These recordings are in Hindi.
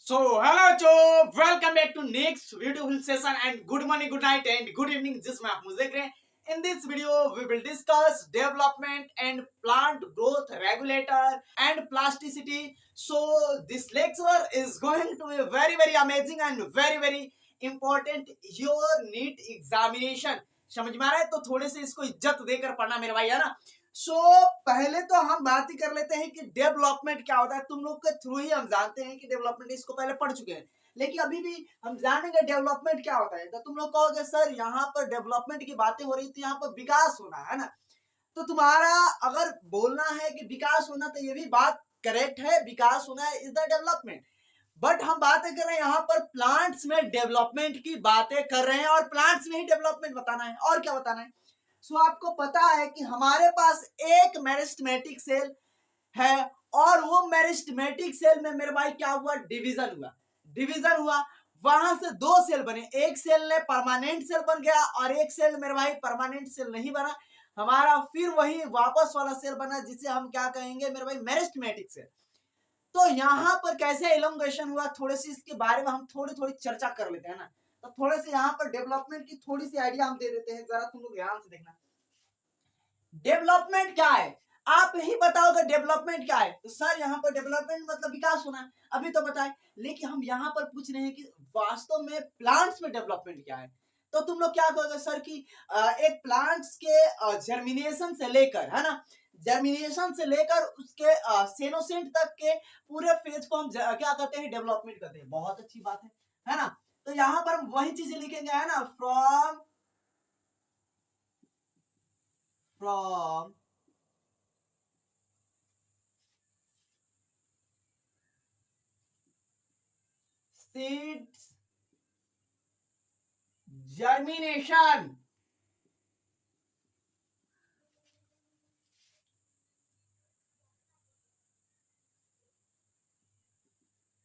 So, hello Joe, welcome back to next beautiful session and good morning, good night and good evening. जिसमें आप मुझे देख रहे हैं. In this video, we will discuss development and plant growth regulator and plasticity. So, this lecture is going to be very amazing and very important. Your NEET examination. समझ में आ रहा है? तो थोड़े से इसको इज्जत देकर पढ़ना मेरे भाई, है ना. पहले तो हम बात ही कर लेते हैं कि डेवलपमेंट क्या होता है. तुम लोग के थ्रू ही हम जानते हैं कि डेवलपमेंट, इसको पहले पढ़ चुके हैं, लेकिन अभी भी हम जानेंगे डेवलपमेंट क्या होता है. तो तुम लोग कहोगे सर यहाँ पर डेवलपमेंट की बातें हो रही थी, यहाँ पर विकास होना है ना. तो तुम्हारा अगर बोलना है कि विकास होना, तो ये भी बात करेक्ट है, विकास होना इज द डेवलपमेंट. बट हम बातें कर रहे हैं यहाँ पर प्लांट्स में डेवलपमेंट की बातें कर रहे हैं, और प्लांट्स में ही डेवलपमेंट बताना है. और क्या बताना है? सो आपको पता है कि हमारे पास एक मेरिस्टेमेटिक सेल है, और वो मेरिस्टेमेटिक सेल में मेरे भाई क्या हुआ? डिवीजन हुआ. वहां से दो सेल बने. एक सेल ने परमानेंट सेल बन गया, और एक सेल मेरे भाई परमानेंट सेल नहीं बना. हमारा फिर वही वापस वाला सेल बना, जिसे हम क्या कहेंगे मेरे भाई? Meristematic cell. तो यहाँ पर कैसे इलोंगेशन हुआ, थोड़ी सी इसके बारे में हम थोड़ी चर्चा कर लेते हैं ना. तो थोड़े से यहाँ पर डेवलपमेंट की थोड़ी सी आइडिया हम दे देते हैं, जरा तुम लोग ध्यान से देखना. डेवलपमेंट क्या है? आप ही बताओगे डेवलपमेंट क्या है. तो सर यहाँ पर डेवलपमेंट मतलब विकास होना, अभी तो बताए. लेकिन हम यहाँ पर पूछ रहे हैं कि वास्तव में प्लांट्स में डेवलपमेंट क्या है. तो तुम लोग क्या कहोगे सर कि एक प्लांट्स के जर्मिनेशन से लेकर, है ना, जर्मिनेशन से लेकर उसके सेनोसेंट तक के पूरे फेज को हम क्या कहते हैं? डेवलपमेंट कहते हैं. बहुत अच्छी बात है ना. तो यहाँ पर हम वही चीजें लिखेंगे, है ना, फ्रॉम seeds germination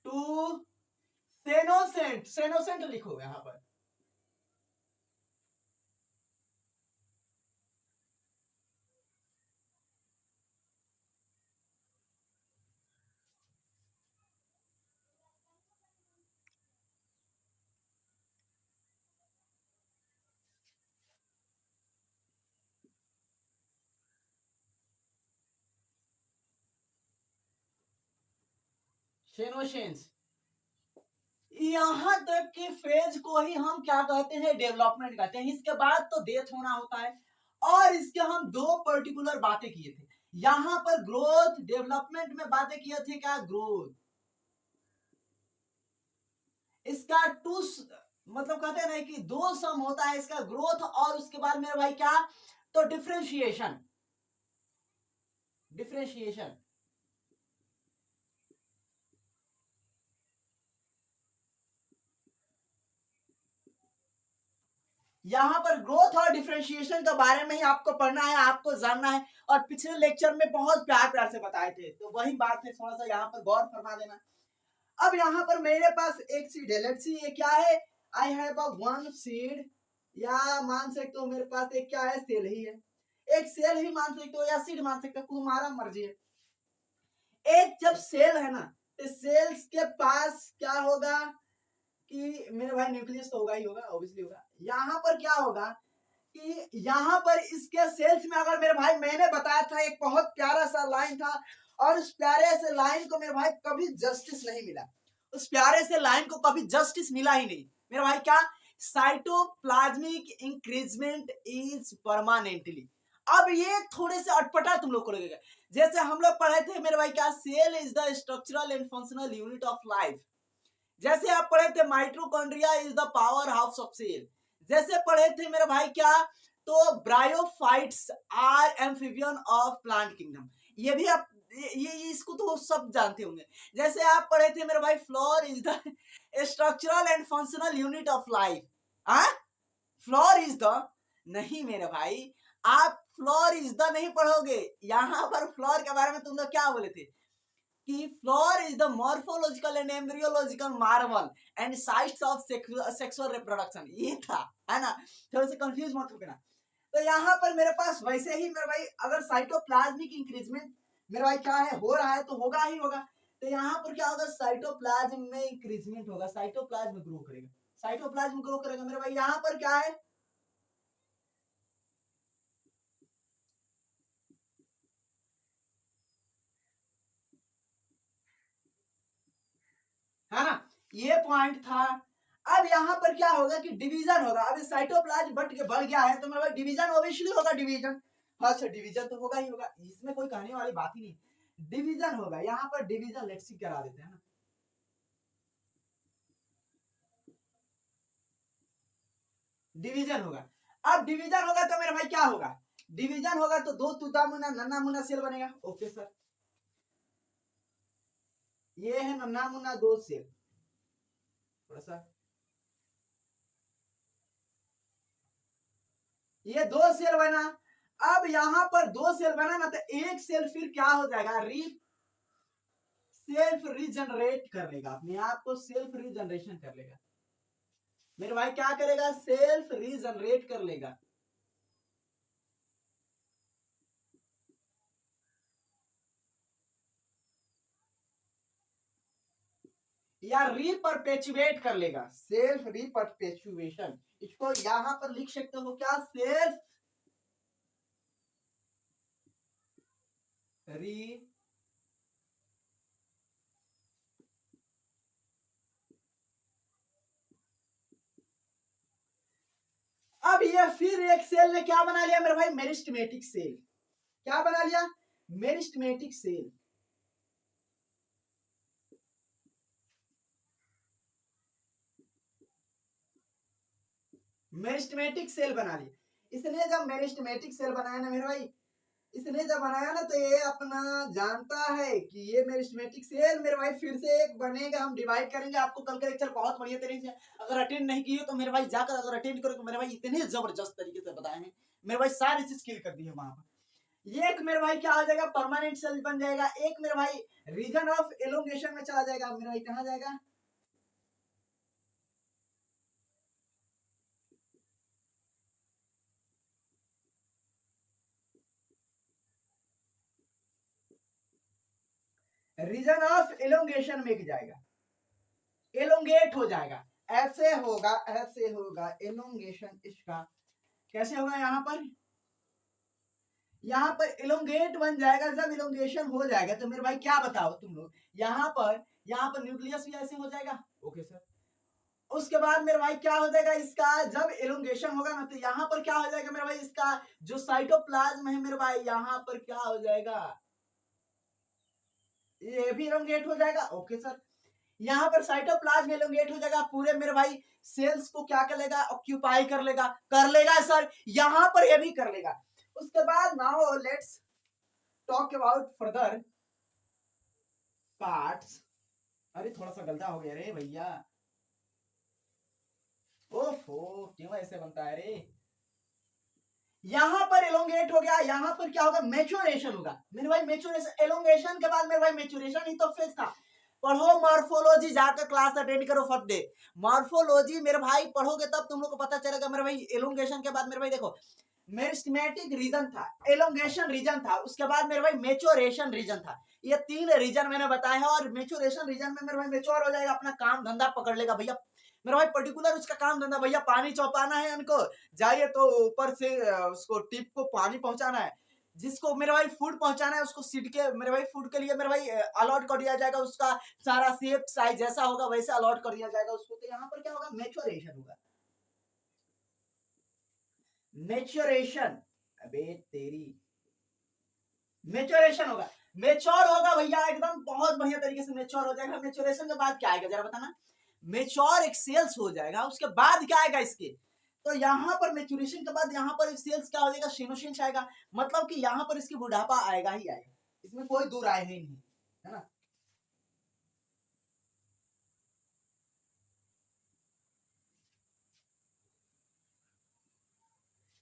to सेनोसेंट लिखो यहां पर. सेनोसेंस. यहां तक के फेज को ही हम क्या कहते हैं? डेवलपमेंट कहते हैं. इसके बाद तो डेथ होना होता है. और इसके हम दो पर्टिकुलर बातें किए थे. यहां पर ग्रोथ, डेवलपमेंट में बातें किए थे क्या? ग्रोथ. इसका टू मतलब कहते हैं ना कि दो सम होता है इसका, ग्रोथ और उसके बाद मेरे भाई क्या? तो डिफरेंशिएशन. यहाँ पर ग्रोथ और डिफरेंशिएशन के बारे में ही आपको पढ़ना है, आपको जानना है. और पिछले लेक्चर में बहुत प्यार से बताए थे, तो वही बात है, थोड़ा सा यहाँ पर गौर फरमा देना. अब यहाँ पर मेरे पास एक सीड है. लेट्स सी ये क्या है? I have a one seed, या मान सकते हो मेरे पास एक क्या है? सेल ही है. एक सेल ही मान सकते हो, या सीड मान सकते हो, तुम्हारा मर्जी है. एक जब सेल है ना, तो सेल्स के पास क्या होगा कि मेरे भाई न्यूक्लियस तो होगा ही होगा, ऑब्वियसली होगा. यहाँ पर क्या होगा कि यहाँ पर इसके सेल्स में, अगर मेरे भाई मैंने बताया था एक बहुत प्यारा सा लाइन था, और उस प्यारे से लाइन को मेरे भाई कभी जस्टिस नहीं मिला. उस प्यारे से लाइन को कभी जस्टिस मिला ही नहीं मेरे भाई. क्या? Cytoplasmic increment is permanently. अब ये थोड़े से अटपटा तुम लोग को लगेगा. जैसे हम लोग पढ़े थे मेरे भाई क्या? Cell is the structural and functional unit of life. जैसे आप पढ़े थे mitochondria is the power house of cell. जैसे पढ़े थे मेरे भाई क्या? तो bryophytes are amphibian of plant kingdom. ये भी आप ये इसको तो सब जानते होंगे. जैसे आप पढ़े थे मेरे भाई floor is the structural and functional unit of life. Floor is the, नहीं मेरे भाई, आप फ्लोर इज द नहीं पढ़ोगे. यहाँ पर फ्लोर के बारे में तुम लोग क्या बोले थे कि floor is the morphological and embryological Marvel and sites of sexual reproduction. ये था, है ना. थोड़ा सा कंफ्यूज मत होना. तो यहाँ पर मेरे पास वैसे ही मेरे भाई, अगर साइटोप्लाज्मिक इंक्रीजमेंट मेरे भाई क्या है? हो रहा है, तो होगा ही होगा. तो यहाँ पर क्या होगा, साइटोप्लाज्म में इंक्रीजमेंट होगा, साइटोप्लाज्म ग्रो करेगा, साइटोप्लाज्म ग्रो करेगा मेरे भाई। यहाँ पर क्या है, है ना, ये पॉइंट था। अब यहाँ पर क्या होगा कि डिवीजन होगा। अब साइटोप्लाज्म बढ़ गया है तो मेरे भाई डिवीजन ऑब्वियसली होगा, डिवीजन फर्स्ट डिवीजन तो होगा ही होगा, इसमें कोई कहने वाली बात ही नहीं, डिवीजन होगा। यहाँ पर डिवीजन लेट्स सी करा देते हैं ना, डिवीजन होगा। अब डिवीजन होगा तो मेरे भाई क्या होगा, डिवीजन होगा तो दो तुदा मुना नन्ना मुना सेल बनेगा। ओके सर, ये है नन्ना मुना दो सेल, थोड़ा सा ये दो सेल बना। अब यहां पर दो सेल बना ना, तो एक सेल फिर क्या हो जाएगा, सेल्फ रीजनरेट कर लेगा, अपने आप को सेल्फ रीजनरेशन कर लेगा मेरे भाई, क्या करेगा, सेल्फ रीजनरेट कर लेगा। या रिपरपेचुएट कर लेगा, सेल्फ रिपरपेचुएशन, इसको यहां पर लिख सकते हो क्या, सेल्फ री अब ये फिर एक सेल ने क्या बना लिया मेरे भाई, मेरिस्टमेटिक सेल, क्या बना लिया, मेरिस्टमेटिक सेल। मेरिस्टमेटिक सेल बना ली। इसने जब मेरिस्टमेटिक सेल बनाया ना मेरे भाई, इसने जब बनाया ना, तो ये अपना जानता है कि ये मेरिस्टमेटिक सेल मेरे भाई फिर से एक बनेगा, हम डिवाइड करेंगे। आपको कल का लेक्चर बहुत बढ़िया तरीके से अगर अटेंड नहीं किए तो मेरे भाई जाकर अगर अटेंड करो तो मेरे भाई इतने जबरदस्त तरीके से बताए हैं मेरे भाई, सारी चीज क्लियर कर दी है वहां पर। ये एक मेरे भाई क्या हो जाएगा, परमानेंट सेल बन जाएगा। एक मेरे भाई रीजन ऑफ एलोंगेशन में चला जाएगा मेरे भाई, कहा जाएगा, रीजन ऑफ एलोंगेशन में जाएगा, एलोंगेट हो जाएगा, ऐसे होगा एलोंगेशन इसका। कैसे होगा, यहाँ पर एलोंगेट बन जाएगा। जब एलोंगेशन हो जाएगा तो मेरे भाई क्या बताओ तुम लोग, यहाँ पर न्यूक्लियस भी ऐसे हो जाएगा। ओके सर, उसके बाद मेरे भाई क्या हो जाएगा, इसका जब एलोंगेशन होगा ना, तो यहाँ पर क्या हो जाएगा मेरे भाई, इसका जो साइटोप्लाज्म है मेरे भाई, यहाँ पर क्या हो जाएगा, ये भी एलोंगेट हो जाएगा। ओके सर, यहाँ पर साइटोप्लाज्म एलोंगेट हो जाएगा, पूरे मेरे भाई सेल्स को क्या कर लेगा, ऑक्यूपाई कर लेगा सर, यहाँ पर ये भी कर लेगा। उसके बाद now let's talk about further parts. अरे थोड़ा सा गलता हो गया रे भैया, ओफो क्यों ऐसे बनता है रे। यहाँ पर एलोंगेट हो गया, यहाँ पर क्या होगा, मेचुरेशन होगा मेरे भाई, मेचुरेशन, एलोंगेशन के बाद मेरे भाई मेचुरेशन ही तो फेज था। पढ़ो मॉर्फोलॉजी, जाकर क्लास अटेंड करो फर्स्ट डे, मॉर्फोलॉजी मेरे भाई पढ़ोगे तब तुम लोग को पता चलेगा मेरे भाई। एलोंगेशन के बाद मेरे भाई देखो, मेरिस्टेमेटिक रीजन था, एलोंगेशन रीजन था, उसके बाद मेरे भाई मेचोरेशन रीजन था। ये तीन रीजन मैंने बताया है, और मेचोरेशन रीजन में मेरे भाई मेच्योर हो जाएगा, अपना काम धंधा पकड़ लेगा भैया मेरा भाई, पर्टिकुलर उसका काम धंधा भैया, पानी चौपाना है उनको, जाइए तो ऊपर से उसको टिप को पानी पहुंचाना है, जिसको मेरे भाई फूड पहुंचाना है उसको सीट के मेरे भाई, फूड के लिए मेरे भाई अलॉट कर दिया जाएगा, उसका सारा शेप साइज जैसा होगा वैसे अलॉट कर दिया जाएगा उसको। तो यहाँ पर क्या होगा, मेचोरेशन होगा, मेच्योरेशन, अबे तेरी, मेच्योरेशन होगा, मेच्योर होगा भैया एकदम बहुत बढ़िया तरीके से मेच्योर हो जाएगा। मेच्योरेशन के बाद क्या आएगा जरा बताना, मेच्योर एक सेल्स हो जाएगा, उसके बाद क्या आएगा इसके, तो यहाँ पर मेच्योरेशन के बाद यहाँ पर सेल्स क्या हो जाएगा, सीनोसिस आएगा, मतलब कि यहाँ पर इसकी बुढ़ापा आएगा ही आएगा, इसमें कोई दो राय है नहीं, है ना।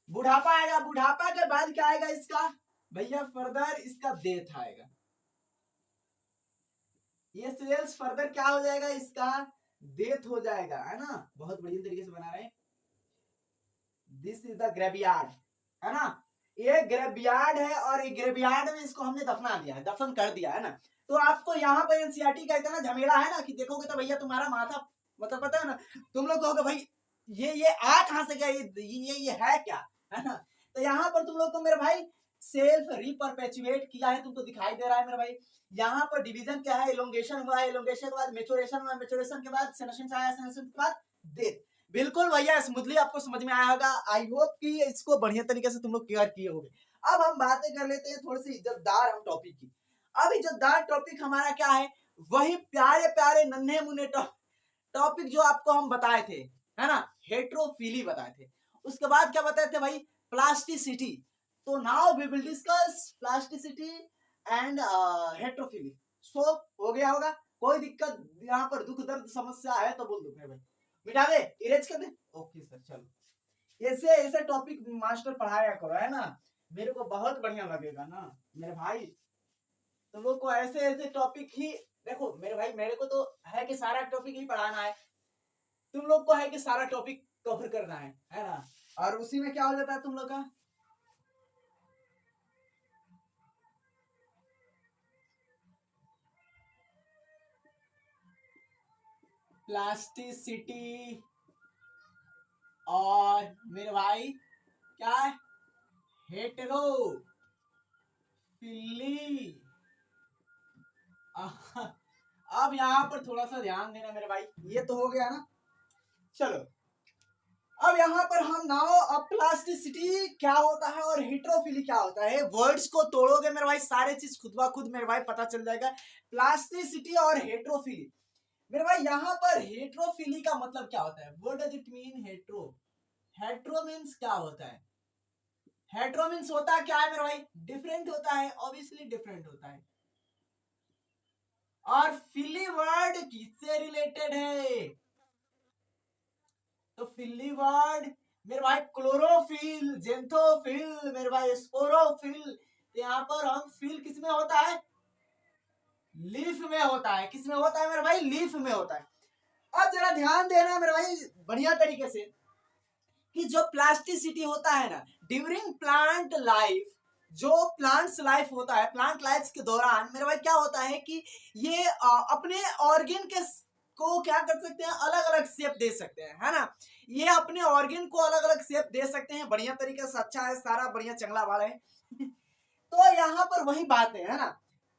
बुढ़ापा आएगा, बुढ़ापा के बाद क्या आएगा इसका भैया, फर्दर इसका डेथ आएगा, ये सेल्स फर्दर क्या हो जाएगा, इसका डेथ हो जाएगा, है ना। बहुत बढ़िया तरीके से बना रहे हैं। दिस इज द ग्रेवयार्ड, है ना, ये ग्रेवयार्ड है, और ये ग्रेवयार्ड में इसको हमने दफना दिया है, दफन कर दिया है ना। तो आपको यहाँ पर एनसीईआरटी का इतना झमेला है ना कि देखोगे तो भैया तुम्हारा माथा मतलब पता है ना, तुम लोग कहोगे भाई ये आ कहाँ से गया, ये है क्या, है ना। तो यहाँ पर तुम लोग को मेरे भाई सेल्फ रिपरपेचुएट किया है, तुमको दिखाई दे रहा है मेरे भाई। यहाँ पर डिवीजन क्या है, एलोंगेशन हुआ है, एलोंगेशन के बाद मेचुरेशन हुआ, मेचुरेशन के बाद सेनेशन आया, सेनेशन के बाद डेथ। बिल्कुल भैया स्मूथली आपको समझ में आया होगा। आई होप कि इसको बढ़िया तरीके से तुम लोग क्लियर किए होंगे। अब हम बातें कर लेते हैं थोड़ी सी इज्जतदार हम टॉपिक की। अब इज्जतदार टॉपिक हमारा क्या है, वही प्यारे प्यारे नन्हे मुन्ने टॉपिक जो आपको हम बताए थे, है ना, हेट्रोफिली बताए थे। उसके बाद क्या बताए थे भाई, प्लास्टिसिटी। तो now we will discuss plasticity and heterophylly. So हो गया होगा, कोई दिक्कत यहाँ पर दुख दर्द समस्या है तो बोल दो भाई, मिटा दे, इरेज कर दे। ओके सर, चलो ऐसे ऐसे टॉपिक मास्टर पढ़ाया करो, है ना, मेरे को बहुत बढ़िया लगेगा ना मेरे भाई। तुम लोग को ऐसे ऐसे टॉपिक ही, देखो मेरे भाई मेरे को तो है कि सारा टॉपिक ही पढ़ाना है, तुम लोग को है कि सारा टॉपिक कवर करना है ना। और उसी में क्या हो जाता है तुम लोग का, प्लास्टिसिटी और मेरे भाई क्या है, हेटेरोफिली। अब यहाँ पर थोड़ा सा ध्यान देना मेरे भाई, ये तो हो गया ना। चलो अब यहाँ पर हम नाउ अब प्लास्टिसिटी क्या होता है और हेट्रोफिली क्या होता है, वर्ड्स को तोड़ोगे मेरे भाई सारे चीज खुद ब खुद मेरे भाई पता चल जाएगा। प्लास्टिसिटी और हेट्रोफिली मेरे भाई, यहाँ पर हेट्रोफिली का मतलब क्या होता है, what does it mean hetero, hetero means क्या होता है, हेट्रो मीन्स होता है क्या है मेरे भाई, डिफरेंट होता है, ऑब्वियसली डिफरेंट होता है। और फिली वर्ड किससे रिलेटेड है, तो फिली वर्ड मेरे भाई क्लोरोफिल, जेंथोफिल, मेरे भाई स्पोरोफिल। यहाँ पर हम फिल किस में होता है, लीफ में होता है, किस में होता है मेरे भाई, लीफ में होता है। अब जरा ध्यान देना मेरे भाई बढ़िया तरीके से कि जो प्लास्टिसिटी होता है ना ड्यूरिंग प्लांट लाइफ, जो प्लांट्स लाइफ होता है, प्लांट लाइफ के दौरान मेरे भाई क्या होता है कि ये अपने ऑर्गन के को क्या कर सकते हैं, अलग अलग शेप दे सकते हैं, है ना। ये अपने ऑर्गन को अलग अलग शेप दे सकते हैं बढ़िया तरीके से, अच्छा है, सारा बढ़िया चंगला वाला है। तो यहाँ पर वही बात है ना।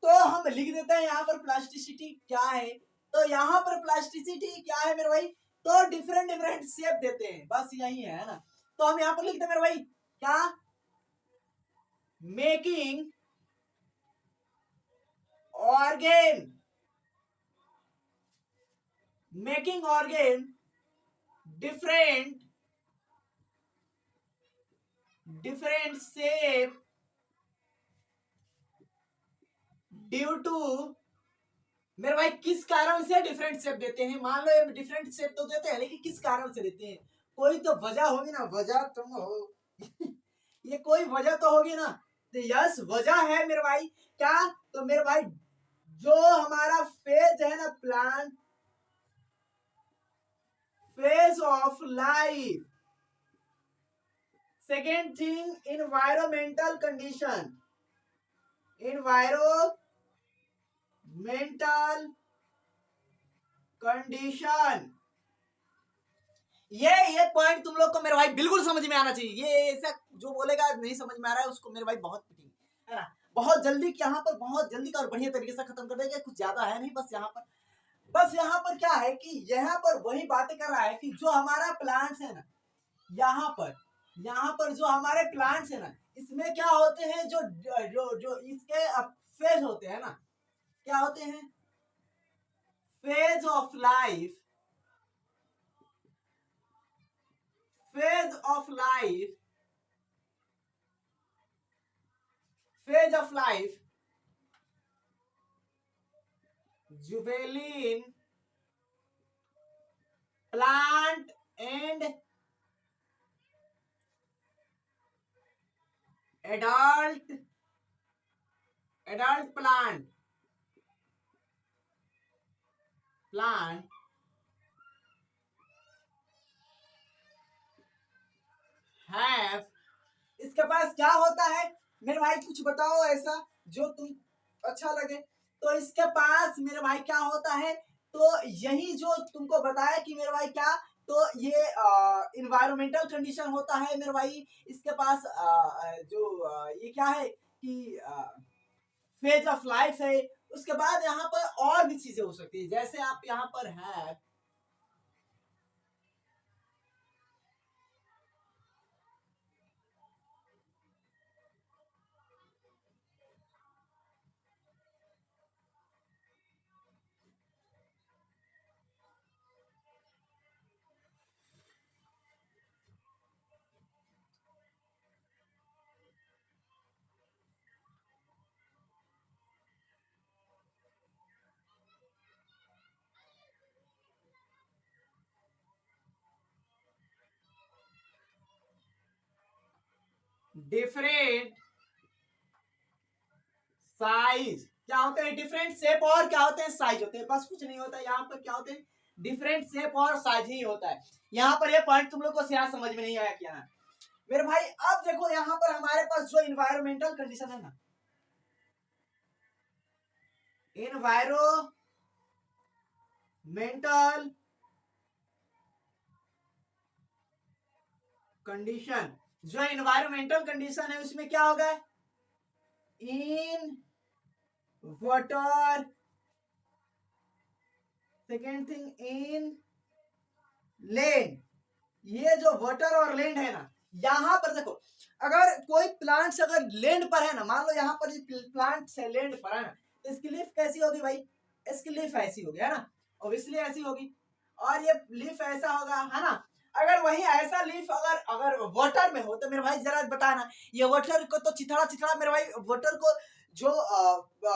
तो हम लिख देते हैं यहाँ पर प्लास्टिसिटी क्या है, तो यहाँ पर प्लास्टिसिटी क्या है मेरे भाई, तो डिफरेंट डिफरेंट शेप देते हैं, बस यही है ना। तो हम यहाँ पर लिखते हैं मेरे भाई क्या, making organ, making organ different different shape due to, मेरे भाई किस कारण से डिफरेंट शेप देते हैं, मान लो ये डिफरेंट शेप तो देते हैं लेकिन किस कारण से देते हैं, कोई तो वजह होगी ना, वजह तुम हो ये कोई वजह तो होगी ना। तो यस वजह है मेरे भाई क्या, तो मेरे भाई जो हमारा फेज है ना, plant phase of life, second thing environmental condition, environmental condition, ये पॉइंट तुम लोग को मेरे भाई बिल्कुल समझ में आना चाहिए। ये ऐसा जो बोलेगा नहीं समझ में आ रहा है उसको मेरे भाई बहुत पिटेंगे, है ना। बहुत जल्दी यहाँ पर बहुत जल्दी का और बढ़िया तरीके से खत्म कर देंगे, कुछ ज्यादा है नहीं, बस यहाँ पर क्या है कि यहाँ पर वही बातें कर रहा है कि जो हमारा प्लांट्स है ना, यहाँ पर जो हमारे प्लांट्स है ना, इसमें क्या होते हैं, जो जो जो इसके फेज होते हैं ना, क्या होते हैं, phase of life, phase of life, phase of life, जुवेलिन plant and adult adult plant have, इसके पास क्या होता है मेरे भाई, कुछ बताओ ऐसा जो तुम अच्छा लगे। तो इसके पास मेरे भाई क्या होता है, तो यही जो तुमको बताया कि मेरे भाई क्या, तो ये इन्वायरमेंटल कंडीशन होता है मेरे भाई। इसके पास ये क्या है कि फेज ऑफ लाइफ है। उसके बाद यहाँ पर और भी चीजें हो सकती है, जैसे आप यहाँ पर है डिफरेंट साइज, क्या होते हैं डिफरेंट शेप, और क्या होते हैं साइज होते हैं, बस कुछ नहीं होता। यहाँ पर क्या होते हैं डिफरेंट शेप और साइज ही होता है। यहाँ पर ये पॉइंट तुम लोग को शायद समझ में नहीं आया क्या है मेरे भाई। अब देखो यहाँ पर हमारे पास जो इन्वायरमेंटल कंडीशन है ना, इन्वायरमेंटल कंडीशन, जो इन्वायरमेंटल कंडीशन है उसमें क्या होगा, in water, second thing in land. ये जो वाटर और लैंड है ना, यहाँ पर देखो अगर कोई प्लांट्स अगर लैंड पर है ना, मान लो यहाँ पर प्लांट्स है लैंड पर है ना, तो इसकी लीफ कैसी होगी भाई, इसकी लीफ ऐसी होगी है ना, ऑब्वियसली ऐसी होगी। और ये लीफ ऐसा होगा है ना। अगर वही ऐसा लीफ अगर अगर वाटर में हो तो मेरे भाई जरा बताना, ये वाटर को तो चिथड़ा चिथड़ा मेरे भाई, वाटर को जो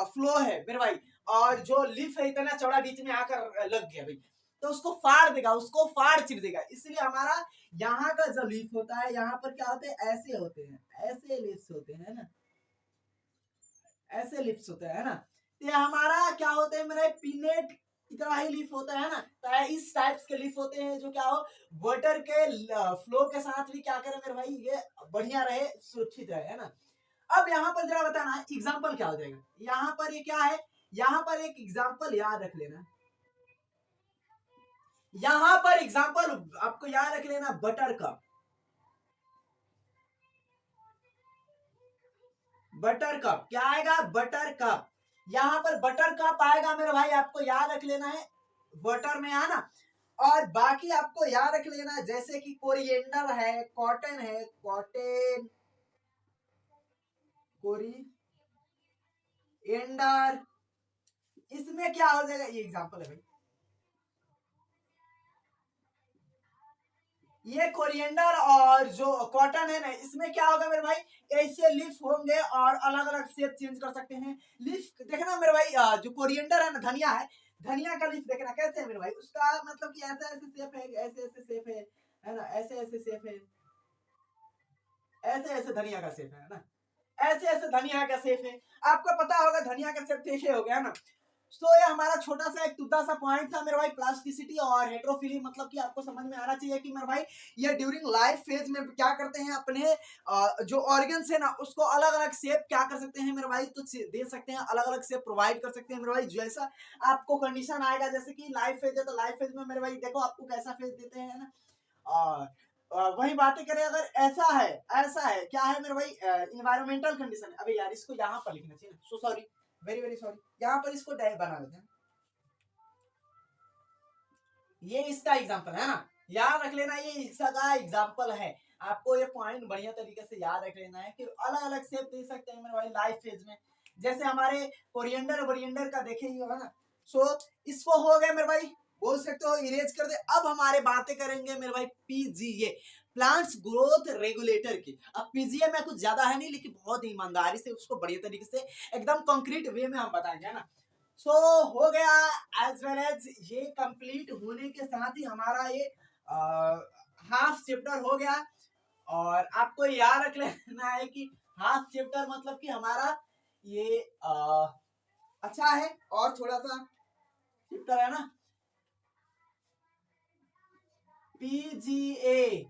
फ्लो है मेरे भाई, और जो लीफ है इतना चौड़ा बीच में आकर लग गया भाई, तो उसको फाड़ देगा, उसको फाड़ चिर देगा। इसलिए हमारा यहाँ का जो लीफ होता है, यहाँ पर क्या होते हैं ऐसे होते हैं, ऐसे लीव्स होते हैं ना, ऐसे लीव्स होते हैं ना। तो ये हमारा क्या होते हैं मेरे पिनेट की तरह ही लीफ होता है ना, तो इस टाइप्स के लीफ होते हैं जो क्या हो वाटर के फ्लो के साथ भी क्या करे मेरे भाई, ये बढ़िया रहे, सुरक्षित रहे है ना। अब यहाँ पर जरा बताना एग्जाम्पल क्या हो जाएगा, यहाँ पर ये क्या है, यहाँ पर एक एग्जाम्पल याद रख लेना, यहां पर एग्जाम्पल आपको याद रख लेना बटर कप, बटर कप क्या आएगा, बटर कप। यहां पर बटर कप आएगा मेरे भाई, आपको याद रख लेना है बटर में आना। और बाकी आपको याद रख लेना जैसे कि कोरिएंडर है, कॉटन है, कॉटन, कोरिएंडर, इसमें क्या हो जाएगा, ये एग्जाम्पल है भाई, ये कोरिएंडर और जो कॉटन है ना, इसमें क्या होगा मेरे भाई, ऐसे लीफ होंगे और अलग अलग शेप चेंज कर सकते हैं। लीफ देखना मेरे भाई, जो कोरिएंडर है ना, धनिया है, धनिया का लीफ देखना कैसे है मेरे भाई, उसका मतलब कि ऐसा ऐसे शेप है, ऐसे ऐसे शेप है ना, ऐसे ऐसे शेप है, ऐसे ऐसे धनिया का शेप है ना, ऐसे ऐसे धनिया का शेप है। आपको पता होगा धनिया का शेप कैसे हो गया ना। तो ये हमारा छोटा सा एक तुद्दा सा पॉइंट था मेरे भाई, प्लास्टिसिटी और हेट्रोफिली, मतलब कि आपको समझ में आना चाहिए कि मेरे भाई ये ड्यूरिंग लाइफ फेज में क्या करते हैं, अपने जो ऑर्गन्स है ना उसको अलग अलग शेप क्या कर सकते हैं मेरे भाई, तो दे सकते हैं, अलग अलग शेप प्रोवाइड कर सकते हैं मेरे भाई, जैसा आपको कंडीशन आएगा। जैसे कि लाइफ फेज है तो लाइफ फेज में मेरे भाई देखो आपको कैसा फेज देते हैं ना। और वही बातें करें अगर ऐसा है, ऐसा है क्या है मेरे भाई, इन्वायरमेंटल कंडीशन है। अबे यार इसको यहाँ पर लिखना चाहिए ना, so sorry, very very sorry, यहाँ पर इसको डाय बना देते हैं। ये इसका एग्जांपल है ना, याद रख लेना ये इसका एग्जांपल है। आपको ये पॉइंट बढ़िया तरीके से याद रख लेना है कि अलग अलग शेप दे सकते हैं मेरे भाई लाइफ फेज में। जैसे हमारे कोरिएंडर वरिएंडर का देखे ही होगा ना। सो इसको हो गया मेरे भाई, बोल सकते हो इरेज कर दे। अब हमारे बातें करेंगे मेरे भाई पीजीए, प्लांट्स ग्रोथ रेगुलेटर की। अब पीजीए में कुछ ज्यादा है नहीं, लेकिन बहुत ईमानदारी से उसको बढ़िया तरीके से एकदम कंक्रीट वे में हम बताएंगे ना। सो हो गया, एज वेल एज ये कंप्लीट होने के साथ ही हमारा ये हाफ चैप्टर हो गया। और आपको याद रख लेना है कि हाफ चैप्टर मतलब कि हमारा ये अच्छा है, और थोड़ा सा चैप्टर है ना PGA,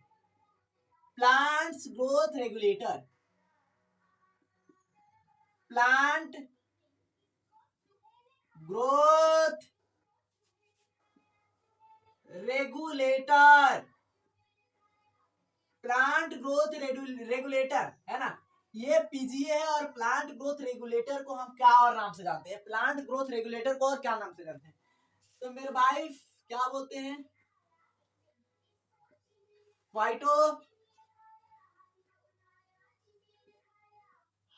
plants growth regulator, plant growth regulator, plant growth regulator है ना, ये पीजीए है। और प्लांट ग्रोथ रेगुलेटर को हम क्या और नाम से जानते हैं, प्लांट ग्रोथ रेगुलेटर को और क्या नाम से जानते हैं, तो मेरे भाई क्या बोलते हैं, फाइटो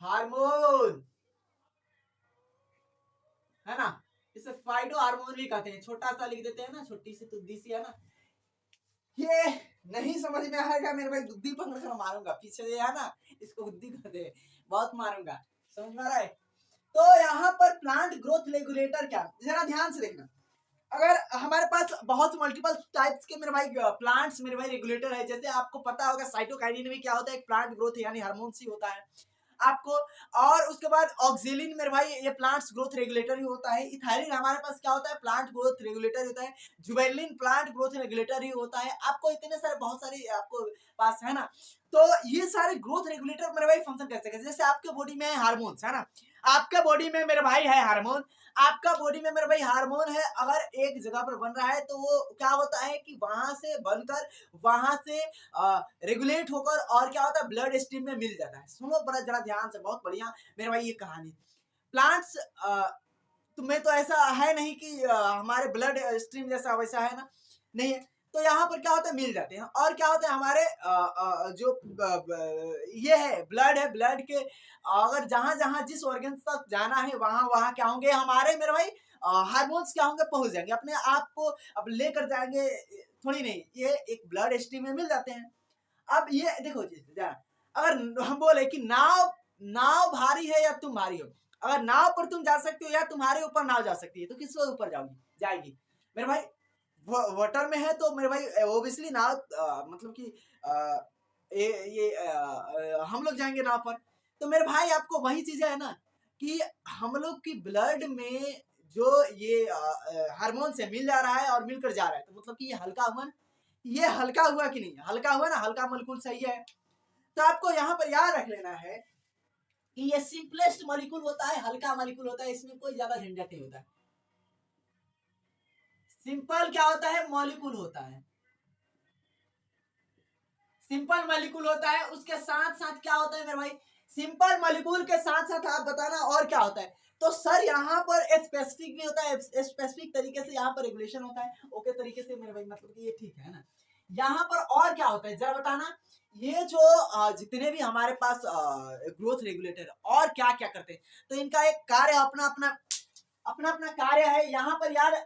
हार्मोन है ना, इसे फाइटो हार्मोन भी कहते हैं। छोटा सा लिख देते हैं ना, छोटी सी तुद्दी सी है ना। ये नहीं समझ में आएगा मेरे भाई, बुद्धि पकड़ कर मारूंगा, पीछे से है ना, इसको बुद्धि कर दे, बहुत मारूंगा, समझ में आ रहा है। तो यहाँ पर प्लांट ग्रोथ रेगुलेटर क्या, जरा ध्यान से देखना। अगर हमारे पास बहुत मल्टीपल टाइप्स के मेरे भाई प्लांट्स मेरे भाई रेगुलेटर है, जैसे आपको पता होगा साइटोकाइनिन में क्या होता है, एक प्लांट ग्रोथ यानी हार्मोन सी होता है आपको। और उसके बाद ऑक्सिलिन मेरे भाई ये प्लांट्स ग्रोथ रेगुलेटर ही होता है। इथाइलिन हमारे पास क्या होता है, प्लांट ग्रोथ रेगुलेटर होता है। जुबेलिन प्लांट ग्रोथ रेगुलेटर ही होता है। आपको इतने सारे बहुत सारे आपको पास है ना, तो ये सारे ग्रोथ रेगुलेटर मेरे भाई फंक्शन कैसे कैसे, जैसे आपके बॉडी में हार्मोन्स है ना, आपके बॉडी में मेरे भाई है हार्मोन, आपका बॉडी में मेरे भाई हार्मोन है, अगर एक जगह पर बन रहा है तो वो क्या होता है कि वहां से बनकर वहां से रेगुलेट होकर और क्या होता है ब्लड स्ट्रीम में मिल जाता है। सुनो बड़ा जरा ध्यान से, बहुत बढ़िया मेरे भाई ये कहानी। प्लांट्स तुम्हें तो ऐसा है नहीं कि हमारे ब्लड स्ट्रीम जैसा वैसा है ना, नहीं है। तो यहाँ पर क्या होता है मिल जाते हैं, और क्या होता है हमारे जो ये है ब्लड है, ब्लड के अगर जहां जहां जिस ऑर्गन तक जाना है वहां वहां क्या होंगे हमारे मेरे भाई हार्मोन्स क्या होंगे, पहुंच जाएंगे अपने आप को, अब लेकर जाएंगे थोड़ी नहीं, ये एक ब्लड स्ट्रीम में मिल जाते हैं। अब ये देखो जरा, अगर हम बोले कि नाव नाव भारी है या तुम भारी हो, अगर नाव पर तुम जा सकते हो या तुम्हारे ऊपर नाव जा सकती है, तो किसके ऊपर जाओगी जाएगी मेरे भाई, वाटर में है तो मेरे भाई ओबियसली नाव मतलब कि हम लोग जाएंगे नाव पर। तो मेरे भाई आपको वही चीजें है ना कि हम लोग की ब्लड में जो ये हार्मोन से मिल जा रहा है और मिलकर जा रहा है, तो मतलब कि ये हल्का हुआ ना, ये हल्का हुआ कि नहीं, हल्का हुआ ना, हल्का मॉलिक्यूल सही है। तो आपको यहाँ पर याद रख लेना है कि ये सिंपलेस्ट मॉलिक्यूल होता है, हल्का मॉलिक्यूल होता है, इसमें कोई ज्यादा झंझट नहीं होता है। सिंपल क्या होता है, मॉलिक्यूल होता है, सिंपल मॉलिक्यूल होता है। उसके साथ साथ क्या होता है मेरे भाई, सिंपल मॉलिक्यूल के साथ साथ आप बताना और क्या होता है। तो सर यहाँ पर स्पेसिफिक भी होता है, स्पेसिफिक तरीके से यहाँ पर रेगुलेशन होता है, ओके तरीके से मेरे भाई, मतलब कि ये ठीक है ना। यहाँ पर और क्या होता है जरा बताना, ये जो जितने भी हमारे पास ग्रोथ रेगुलेटर और क्या क्या करते हैं, तो इनका एक कार्य अपना अपना अपना अपना कार्य है। यहाँ पर यार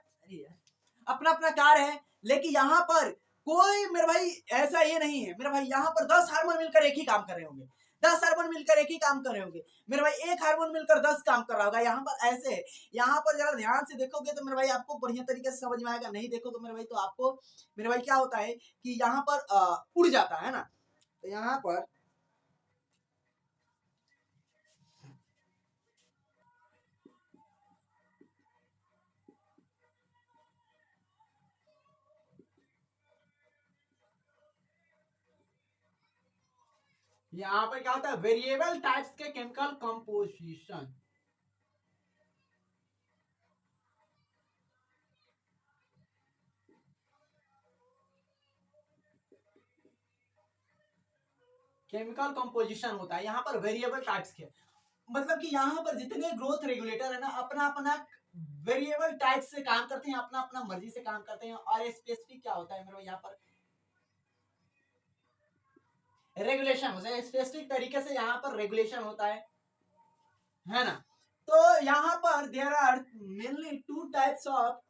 अपना अपना कार्य है, लेकिन यहाँ पर कोई मेरे भाई ऐसा ये नहीं है मेरे भाई, यहाँ पर 10 हार्मोन मिलकर एक ही काम कर रहे होंगे, 10 हार्मोन मिलकर एक ही काम कर रहे होंगे मेरे भाई, एक हार्मोन मिलकर 10 काम कर रहा होगा। यहाँ पर ऐसे है, यहाँ पर जरा ध्यान से देखोगे तो मेरे भाई आपको बढ़िया तरीके से समझ में आएगा, नहीं देखोगे मेरे भाई तो आपको मेरे भाई क्या होता है कि यहाँ पर उड़ जाता है ना। तो यहाँ पर क्या होता है, वेरिएबल टाइप्स के केमिकल कंपोजिशन, केमिकल कंपोजिशन होता है यहाँ पर वेरिएबल टाइप्स के, मतलब कि यहाँ पर जितने ग्रोथ रेगुलेटर है ना अपना अपना वेरिएबल टाइप से काम करते हैं, अपना अपना मर्जी से काम करते हैं। और स्पेसिफिक क्या होता है मेरे यहाँ पर रेगुलेशन होता है, स्पेसिफिक तरीके से यहाँ पर रेगुलेशन होता है ना। तो यहाँ पर there are mainly 2 types of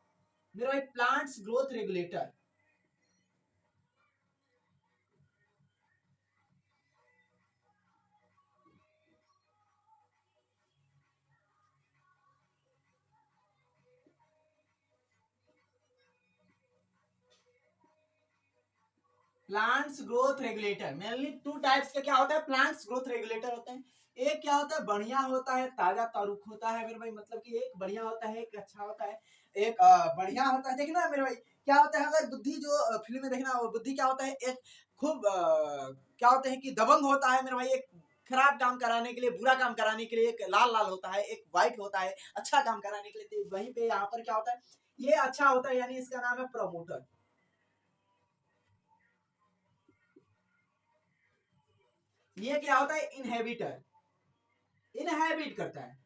मेरे plants growth regulator. Plants growth regulator mainly 2 types के क्या होता है, प्लांट्स ग्रोथ रेगुलेटर होते हैं। एक क्या होता है बढ़िया होता है, ताजा तारुक होता है मेरे भाई, मतलब कि एक बढ़िया होता है, एक अच्छा होता है, एक बढ़िया होता है। देखना मेरे भाई क्या होता है, अगर बुद्धि जो फिल्म में देखना वो बुद्धि क्या होता है, एक खूब क्या होता है कि दबंग होता है मेरे भाई, एक खराब काम कराने के लिए, बुरा काम कराने के लिए एक लाल लाल होता है, एक व्हाइट होता है अच्छा काम कराने के लिए। तो वहीं पे यहाँ पर क्या होता है, ये अच्छा होता है, यानी इसका नाम है प्रमोटर। ये क्या होता है, इनहेबिटर, इनहेबिट करता है।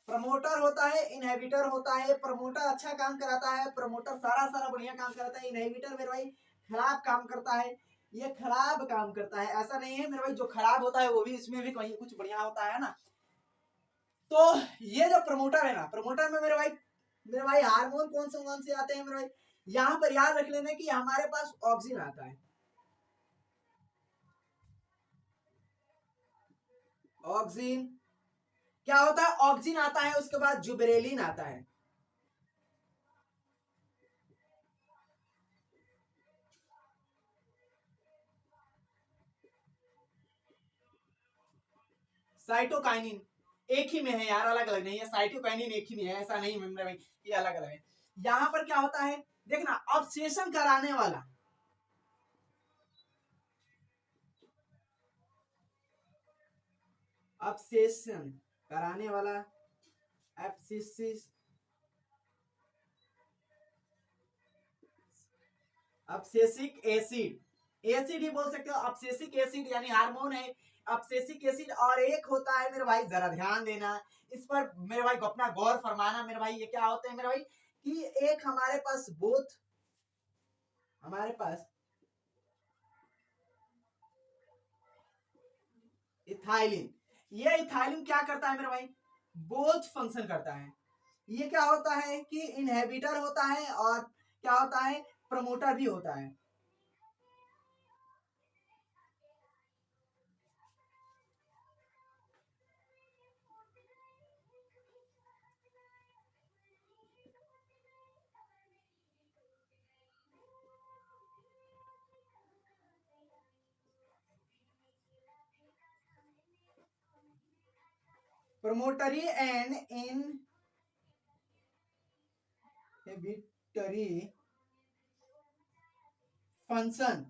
प्रमोटर होता है, इनहेबिटर होता है। प्रमोटर अच्छा काम कराता है, प्रमोटर सारा सारा बढ़िया काम कराता है। इनहेबिटर मेरे भाई खराब काम करता है, ये खराब काम करता है। ऐसा नहीं है मेरे भाई जो खराब होता है वो भी इसमें भी कहीं कुछ बढ़िया होता है ना। तो ये जो प्रमोटर है ना, प्रमोटर में मेरे भाई हार्मोन कौन से आते हैं मेरे भाई, यहाँ पर याद रख लेना कि हमारे पास ऑक्सीजन आता है, ऑक्सीजन क्या होता है, ऑक्सीजन आता है, उसके बाद जुबरेलिन आता है। साइटोकाइनिन एक ही में है यार, अलग अलग नहीं है। साइटोकाइनिन एक ही में है, ऐसा नहीं मेरे भाई ये अलग अलग है। यहाँ पर क्या होता है देखना, अवशेषण कराने वाला, अवशेषण कराने वाला, एब्सिसिस, अब्सेसिक एसिड, एसिड ही बोल सकते हो, अब्सेसिक एसिड यानी हार्मोन है अब्सेसिक एसिड। और एक होता है मेरे भाई, जरा ध्यान देना इस पर मेरे भाई, अपना गौर फरमाना मेरे भाई, ये क्या होते हैं मेरे भाई कि एक हमारे पास बोथ, हमारे पास इथाइलिन, ये इथाइलिन क्या करता है मेरे भाई, बोथ फंक्शन करता है। ये क्या होता है कि इनहेबिटर होता है और क्या होता है, प्रमोटर भी होता है। Promotory and inhibitory function,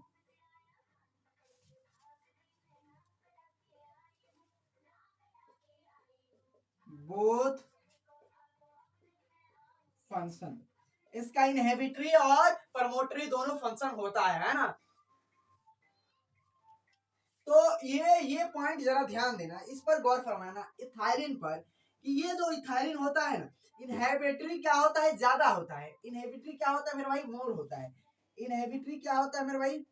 both function, इसका इनहिबिटरी और प्रमोटरी दोनों फंक्शन होता है ना। तो ये पॉइंट जरा ध्यान देना, इस पर गौर फरमाना इथाइलिन पर, कि ये जो इथाइलिन होता है ना, इनहिबिटरी क्या होता है, ज्यादा होता है। इनहिबिटरी क्या होता है मेरे भाई, मोर होता है। इनहिबिटरी क्या होता है मेरे भाई,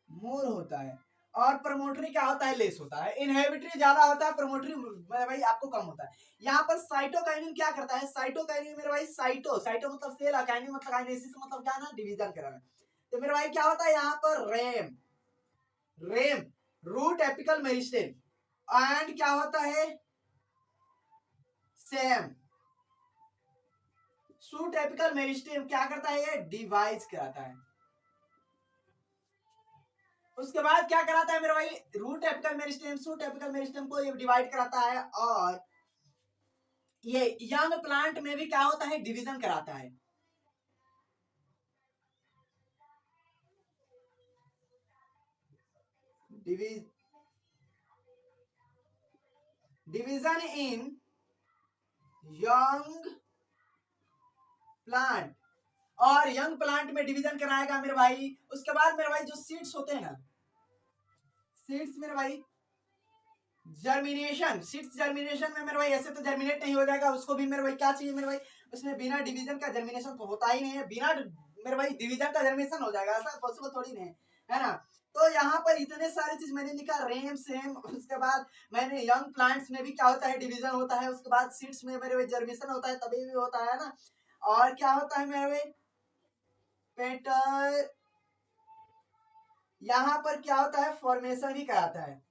मोर होता है। और प्रमोटरी क्या होता है, लेस होता है। इनहिबिटरी ज्यादा होता है, प्रमोटरी मेरे भाई आपको कम होता है। यहाँ पर साइटोकाइनिन क्या करता है, साइटोकाइनिन मेरे भाई, साइटो साइटो मतलब सेल, काइनिन मतलब काइनेसिस मतलब क्या ना, डिवीजन कराना। तो मेरे भाई क्या होता है यहाँ पर, RAM, RAM root apical meristem, and क्या होता है, सेम सूट एपिकल मेरिस्टेम क्या करता है, ये डिवाइड कराता है। उसके बाद क्या कराता है मेरे भाई, root apical meristem shoot apical meristem को ये डिवाइड कराता है। और ये यंग प्लांट में भी क्या होता है, डिवीजन कराता है। डिवीजन इन यंग प्लांट, और यंग प्लांट में डिवीजन कराएगा मेरे भाई। उसके बाद मेरे भाई जो सीड्स होते हैं ना, सीड्स मेरे भाई जर्मिनेशन, सीड्स जर्मिनेशन में मेरे भाई ऐसे तो जर्मिनेट नहीं हो जाएगा, उसको भी मेरे भाई क्या चाहिए मेरे भाई, उसमें बिना डिवीजन का जर्मिनेशन तो होता ही नहीं है। बिना मेरे भाई डिवीजन का जर्मिनेशन हो जाएगा, ऐसा पॉसिबल थोड़ी नहीं है ना। तो यहाँ पर इतने सारे चीज मैंने लिखा, रेम सेम। उसके बाद मैंने यंग प्लांट्स में भी क्या होता है, डिवीजन होता है। उसके बाद सीड्स में मेरे भाई जर्मिनेशन होता है, तभी भी होता है ना। और क्या होता है मेरे भाई, पेटर, यहाँ पर क्या होता है, फॉर्मेशन भी कराता है,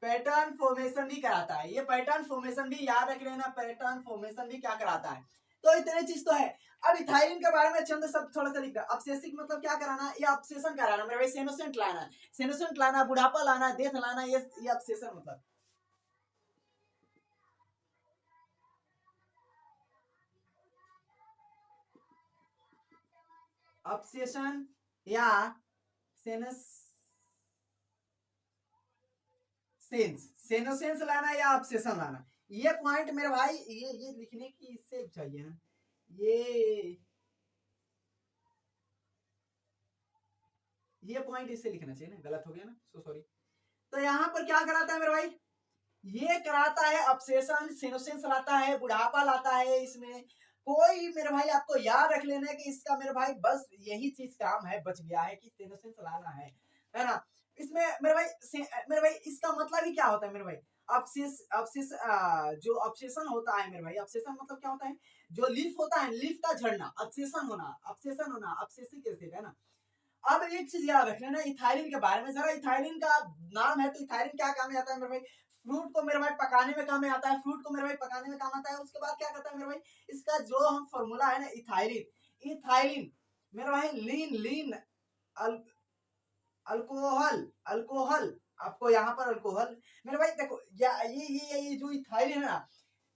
पैटर्न फॉर्मेशन भी कराता है। ये पैटर्न फॉर्मेशन भी याद रख लेना, पैटर्न फॉर्मेशन भी क्या कराता है। तो इतने चीज तो है। अब इथाइलिन के बारे में चंद सब थोड़ा सा लिखना। ऑब्सेसिक मतलब क्या कराना, ये ऑब्सेशन कराना मेरे भाई, सेनोसेंट लाना, सेनोसेंट लाना, बुढ़ापा लाना, डेथ लाना, ये ऑब्सेशन मतलब। ऑब्सेशन या सेनस सेंस सेनोसेंस लाना या ऑब्सेशन लाना, ये पॉइंट मेरे भाई ये लिखने की इससे चाहिए ना, ये पॉइंट इससे लिखना चाहिए ना, गलत हो गया ना, सो सॉरी। तो यहाँ पर क्या कराता है मेरे भाई, ये कराता है ऑब्सेशन, सिनोसेंस लाता है, बुढ़ापा लाता है। इसमें कोई मेरे भाई आपको याद रख लेना है कि इसका मेरे भाई बस यही चीज काम है, बच गया है कि सिनोसेंस लाना है ना। इसमें मेरे भाई इसका मतलब ही क्या होता है मेरे भाई, ऑब्सेस ऑब्सेस जो ऑब्सेशन होता है मेरे भाई, ऑब्सेशन मतलब क्या होता है, जो लीफ होता है, लीफ का झड़ना, ऑब्सेशन होना ऑब्सेसिव एसिड है ना। अब एक चीज याद रख लेना इथाइलिन के बारे में जरा, इथाइलिन का नाम है तो इथाइलिन क्या काम में आता है मेरे भाई, फ्रूट को मेरे भाई पकाने में काम में आता है, फ्रूट को मेरे भाई पकाने में काम आता है। उसके बाद क्या करता है मेरे भाई, इसका जो हम फॉर्मूला है ना इथाइलिन, इथाइलिन मेरे भाई लीन लीन अल, अल्कोहल अल्कोहल, आपको यहाँ पर अल्कोहल मेरे भाई देखो ये जो इथाइलिन है ना,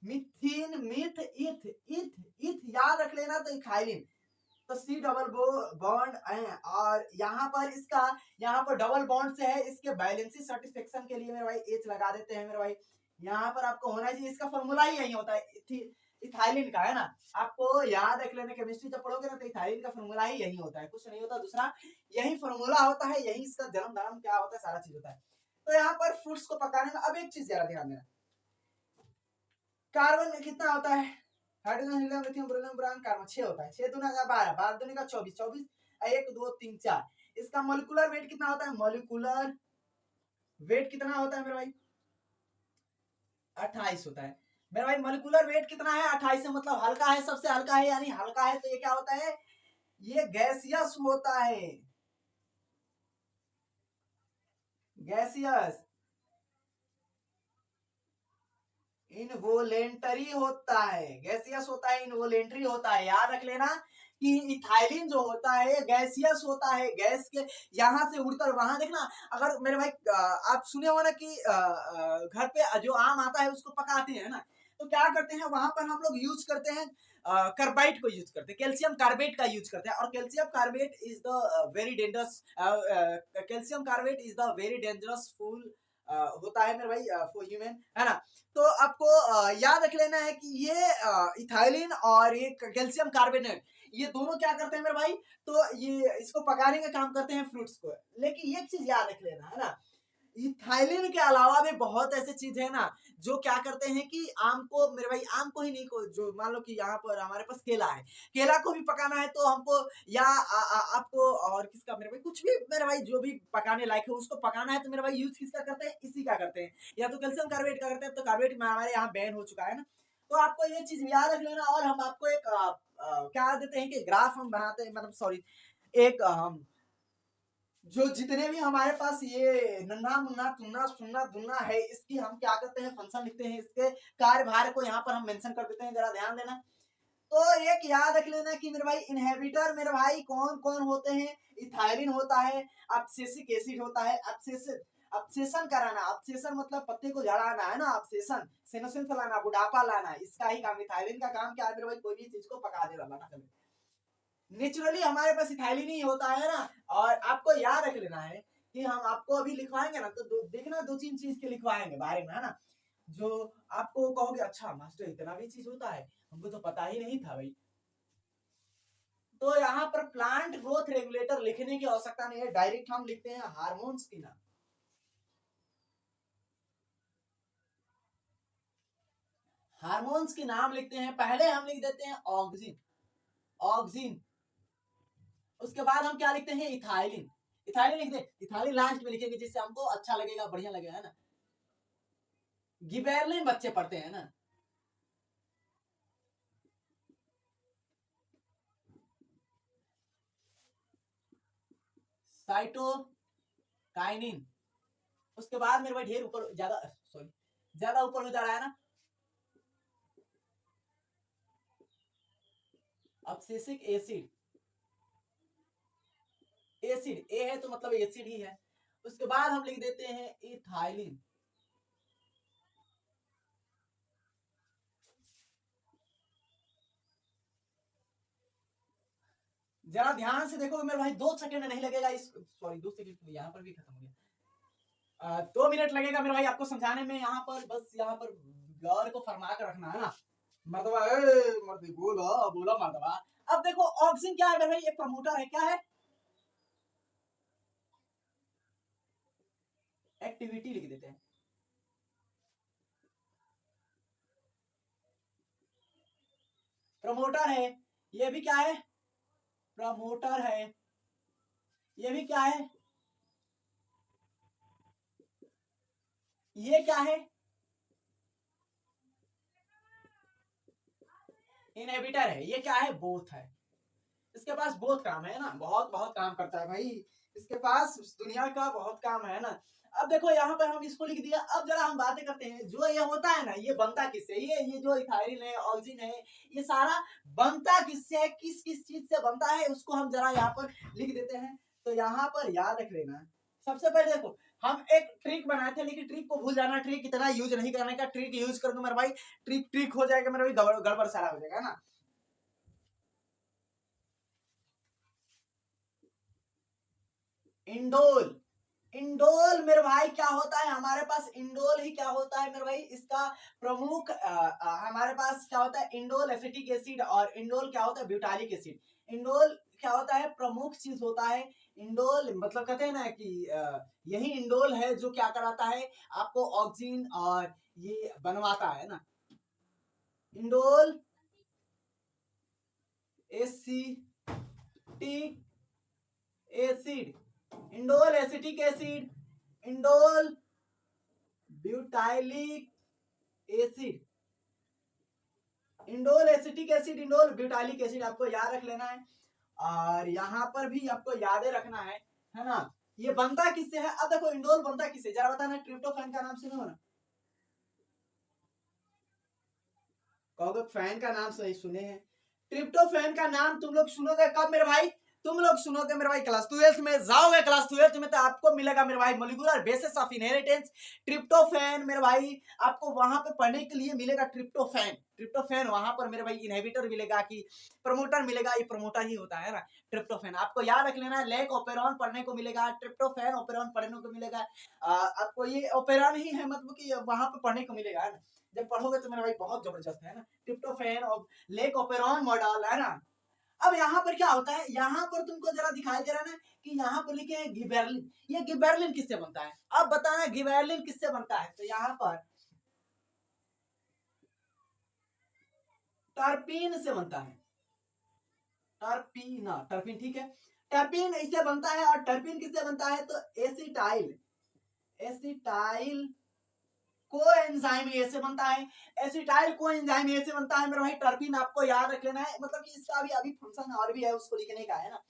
मिथीन मिथ इथ इथ इथ याद रख लेना, तो इथाइलिन तो सी डबल बॉन्ड है, और यहाँ पर इसका यहाँ पर डबल बॉन्ड से है, इसके बैलेंसी सर्टिफिकेशन के लिए मेरे भाई एच लगा देते हैं मेरे भाई। यहाँ पर आपको होना चाहिए, इसका फॉर्मूला ही यही होता है इथाइलिन का है ना, आपको याद रख लेना, केमिस्ट्री जब पढ़ोगे ना तो इथाइलिन का फॉर्मूला ही यही होता है, कुछ नहीं होता दूसरा, यही फॉर्मूला होता है, यही इसका जन्म धारण क्या होता है, सारा चीज होता है। तो यहाँ पर फ्रूट्स को पकाने में अब एक चीज जरा ध्यान देना, कार्बन कितना होता है, hydrogen helium lithium boron boron carbon 6 होता है, 6 दूना का 12, 12 दूनी का 24, 24 1 2 3 4, इसका मोलिकुलर वेट कितना होता है, मोलिकुलर वेट कितना होता है मेरे भाई 28 होता है मेरे भाई, मोलिकुलर वेट कितना है 28 है, मतलब हल्का है, सबसे हल्का है, यानी हल्का है तो ये क्या होता है, ये गैसियस होता है, गैसियस इनवोलेंटरी होता है, गैसियस होता है, इनवोलेंटरी होता है। याद रख लेना कि इथाइलिन जो होता है गैसियस होता है, गैस के यहाँ से उड़कर वहां देखना, अगर मेरे भाई आप सुने हो ना कि घर पे जो आम आता है उसको पकाते हैं ना, तो क्या करते हैं वहां पर हम लोग यूज करते हैं कार्बाइड को यूज करते हैं, कैल्शियम कार्बेट का यूज करते हैं, और calcium carbide is the very dangerous, calcium carbide is the very dangerous फूल होता है मेरे भाई फॉर ह्यूमन है ना। तो आपको याद रख लेना है कि ये इथाइलिन और ये कैल्शियम कार्बोनेट, ये दोनों क्या करते हैं मेरे भाई, तो ये इसको पकाने का काम करते हैं फ्रूट्स को। लेकिन एक चीज याद रख लेना है ना, इथाइलिन के अलावा भी बहुत ऐसे चीज है ना जो क्या करते हैं कि आम को मेरे भाई, आम को ही नहीं को, जो मान लो कि यहाँ पर हमारे पास केला है, केला को भी पकाना है तो हमको या आपको और किसका मेरे भाई, कुछ भी मेरे भाई जो भी पकाने लायक है उसको पकाना है तो मेरे भाई यूज किसका करते हैं, इसी का करते हैं, या तो कैल्शियम कार्बेट का करते हैं, तो कार्बेट में हमारे यहाँ बैन हो चुका है ना। तो आपको ये चीज याद रख लेना, और हम आपको एक क्या देते हैं कि ग्राफ हम बनाते हैं, मतलब सॉरी एक हम जो जितने भी हमारे पास ये नन्ना मुन्ना तुन्ना सुन्ना दुन्ना है, इसकी हम क्या करते हैं फंक्शन लिखते हैं, इसके कार्यभार को यहाँ पर हम मेंशन कर देते हैं, जरा ध्यान देना। तो एक याद रख लेना कि मेरे भाई इनहेबिटर मेरे भाई कौन कौन होते हैं, इथाइलिन होता है, ऑब्सेसिक एसिड होता है, ऑब्सेशन कराना, ऑब्सेशन मतलब पत्ते को जलाना है ना, ऑब्सेशन सेनोसिन लाना, बुढ़ापा लाना, इसका ही काम, इथाइलिन का काम क्या है मेरे भाई, कोई भी चीज को पका दे वाला ना, नेचुरली हमारे पास इथाइलिन ही होता है ना। और आपको याद रख लेना है कि हम आपको अभी लिखवाएंगे ना, तो देखना 2-3 चीज के लिखवाएंगे बारे में है ना, जो आपको कहोगे अच्छा मास्टर इतना भी चीज होता है, हमको तो पता ही नहीं था भाई। तो यहाँ पर प्लांट ग्रोथ रेगुलेटर लिखने की आवश्यकता नहीं है, डायरेक्ट हम लिखते हैं हार्मोन्स की नाम, हार्मोन्स के नाम लिखते हैं, पहले हम लिख देते हैं ऑक्सिन, ऑक्सिन, उसके बाद हम क्या लिखते हैं इथाइलिन, इथाइलिन लिख दे, इथाइलिन लास्ट में लिखेंगे जिससे हमको अच्छा लगेगा, बढ़िया लगेगा है ना। गिबेरलिन बच्चे पढ़ते हैं ना, साइटोकाइनिन, उसके बाद मेरे भाई ढेर ऊपर ज्यादा, सॉरी ज्यादा ऊपर हो जा रहा है ना, अब्सिसिक एसिड, एसिड ए है तो मतलब एसिड ही है। उसके बाद हम लिख देते हैं इथाइलिन, जरा ध्यान से देखो मेरे भाई, 2 सेकंड नहीं लगेगा इस, सॉरी 2 सेकंड यहाँ पर भी खत्म हो गया। 2 मिनट लगेगा मेरे भाई आपको समझाने में। यहाँ पर बस यहाँ पर गौर को फरमा कर रखना है ना। मर्दबा मर्दी बोलो बोलो मर्दबा। अब देखो ऑक्सीजन क्या है मेरे भाई, एक प्रमोटर है, क्या है, एक्टिविटी लिख देते हैं। प्रमोटर है, ये भी क्या है, प्रमोटर है, ये भी क्या है, ये क्या है, इनहिबिटर है, ये क्या है, बोथ है। इसके पास बहुत काम है ना, बहुत बहुत काम करता है भाई, इसके पास दुनिया का बहुत काम है ना। अब देखो यहाँ पर हम इसको लिख दिया। अब जरा हम बातें करते हैं, जो ये होता है ना, ये बनता किससे, ये जो इथाइलिन है, ऑक्सीजन है, ये सारा बनता किससे, किस किस चीज से बनता है, उसको हम जरा यहाँ पर लिख देते हैं। तो यहाँ पर याद रख लेना, सबसे पहले देखो हम एक ट्रिक बनाए थे, लेकिन ट्रिक को भूल जाना, ट्रिक इतना यूज नहीं करने का। ट्रिक यूज करोगे मेरे भाई, ट्रिक ट्रिक हो जाएगा मेरे भाई, गड़बड़ सारा हो जाएगा ना। इंडोल, इंडोल मेरे भाई क्या होता है, हमारे पास इंडोल ही क्या होता है मेरे भाई, इसका प्रमुख हमारे पास क्या होता है, इंडोल एसिटिक एसिड, और इंडोल क्या होता है, ब्यूटालिक एसिड। इंडोल क्या होता है, प्रमुख चीज होता है। इंडोल मतलब कहते हैं ना कि यही इंडोल है जो क्या कराता है आपको, ऑक्सीजन और ये बनवाता है ना। Indole acetic acid, indole acetic acid, indole butyric acid, indole acetic acid, indole butyric acid आपको याद रख लेना है। और यहाँ पर भी आपको याद रखना है ना। ये बनता किससे है, अब देखो इंडोल बनता किससे, जरा बताना, ट्रिप्टोफैन का नाम सुने हो ना, कहोगे फैन का नाम सही सुने हैं, ट्रिप्टोफैन का नाम तुम लोग सुनोगे कब मेरे भाई, तुम लोग सुनोगे मेरे भाई क्लास 12 में जाओगे, क्लास 12 में तो आपको मिलेगा मेरे भाई molecular basis of inheritance, tryptophan मेरे भाई आपको वहां पे पढ़ने के लिए मिलेगा। ट्रिप्टोफैन, ट्रिप्टोफैन वहां पर मेरे भाई इनहिबिटर मिलेगा कि प्रमोटर मिलेगा, ये प्रमोटर ही होता है ना ट्रिप्टोफैन। आपको याद रख लेना, लेक ओपेरॉन पढ़ने को मिलेगा, ट्रिप्टोफैन ओपेरॉन पढ़ने को मिलेगा। आपको ये ओपेरॉन ही है मतलब कि वहां पे पढ़ने को मिलेगा है ना, जब पढ़ोगे तो मेरा भाई बहुत जबरदस्त है ना, ट्रिप्टोफैन और लेक ओपेरॉन मॉडल है ना। अब यहाँ पर क्या होता है, यहाँ पर तुमको जरा दिखाई दे रहा है ना कि यहाँ पर लिखे हैं गिबेरलिन, ये गिबेरलिन किससे बनता है, अब बताना गिबेरलिन किससे बनता है। तो यहाँ पर टर्पीन से बनता है, टर्पीन, टर्पीन ठीक है, टर्पीन इससे बनता है। और टर्पीन किससे बनता है, तो acetyl, acetyl co enzyme A से बनता है, एसिटाइल को एंजाइम ए से बनता है मेरे भाई टर्पीन। आपको याद रख लेना है, मतलब कि इसका भी अभी फंक्शन और भी है, उसको लिखने का है ना।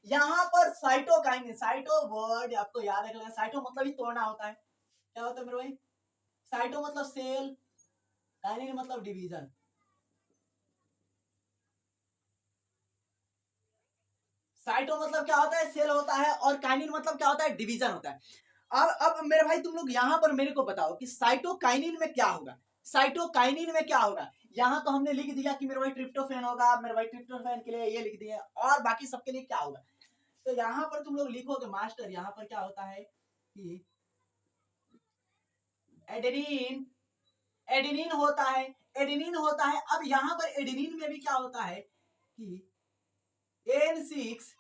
यहाँ पर साइटोकाइनिन, साइटो वर्ड आपको याद रख लेना, साइटो मतलब ही तोड़ना होता है, क्या होता है मेरे भाई, साइटो मतलब सेल, काइनिन मतलब डिवीजन। साइटो मतलब क्या होता है, सेल होता है, और काइनिन मतलब क्या होता है, डिवीजन होता है। अब मेरे भाई तुम लोग यहाँ पर मेरे को बताओ कि साइटोकाइनिन में क्या होगा, साइटोकाइनिन में क्या होगा। यहाँ तो हमने लिख दिया कि मेरे भाई ट्रिप्टोफैन होगा, मेरे भाई ट्रिप्टोफैन के लिए ये लिख दिया, और बाकी सबके लिए क्या होगा। तो यहाँ पर तुम लोग लिखोगे मास्टर, यहाँ पर क्या होता है कि एडेनिन, एडेनिन होता है, एडेनिन होता है। अब यहाँ पर एडेनिन में भी क्या होता है कि N6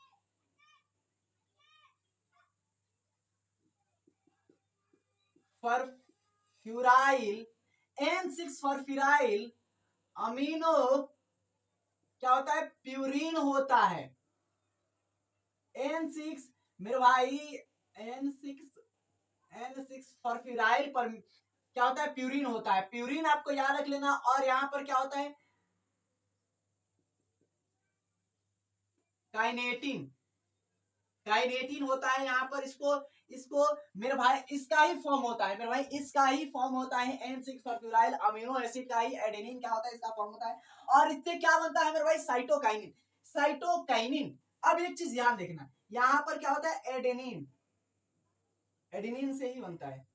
फॉरफ्यूराइल, N6 फॉरफ्यूराइल अमीनो क्या होता है, प्यूरिन होता है। N6 मेरे भाई, N6 N6 फॉरफ्यूराइल पर क्या होता है, प्यूरिन होता है, प्यूरिन आपको याद रख लेना। और यहाँ पर क्या होता है, काइनेटिन, काइनेटिन होता है यहाँ पर। इसको इसको मेरे भाई इसका ही फॉर्म होता है, मेरे भाई इसका ही फॉर्म होता है, N6 फॉरफ्यूराइल अमीनो एसिड का ही एडेनिन क्या होता है, इसका फॉर्म होता है। और इससे क्या बनता है मेरे भाई, साइटोकाइनिन, साइटोकाइनिन। अब एक चीज ध्यान देखना, यहाँ पर क्या होता है, एडेनिन, एडेनिन से ही बनता है,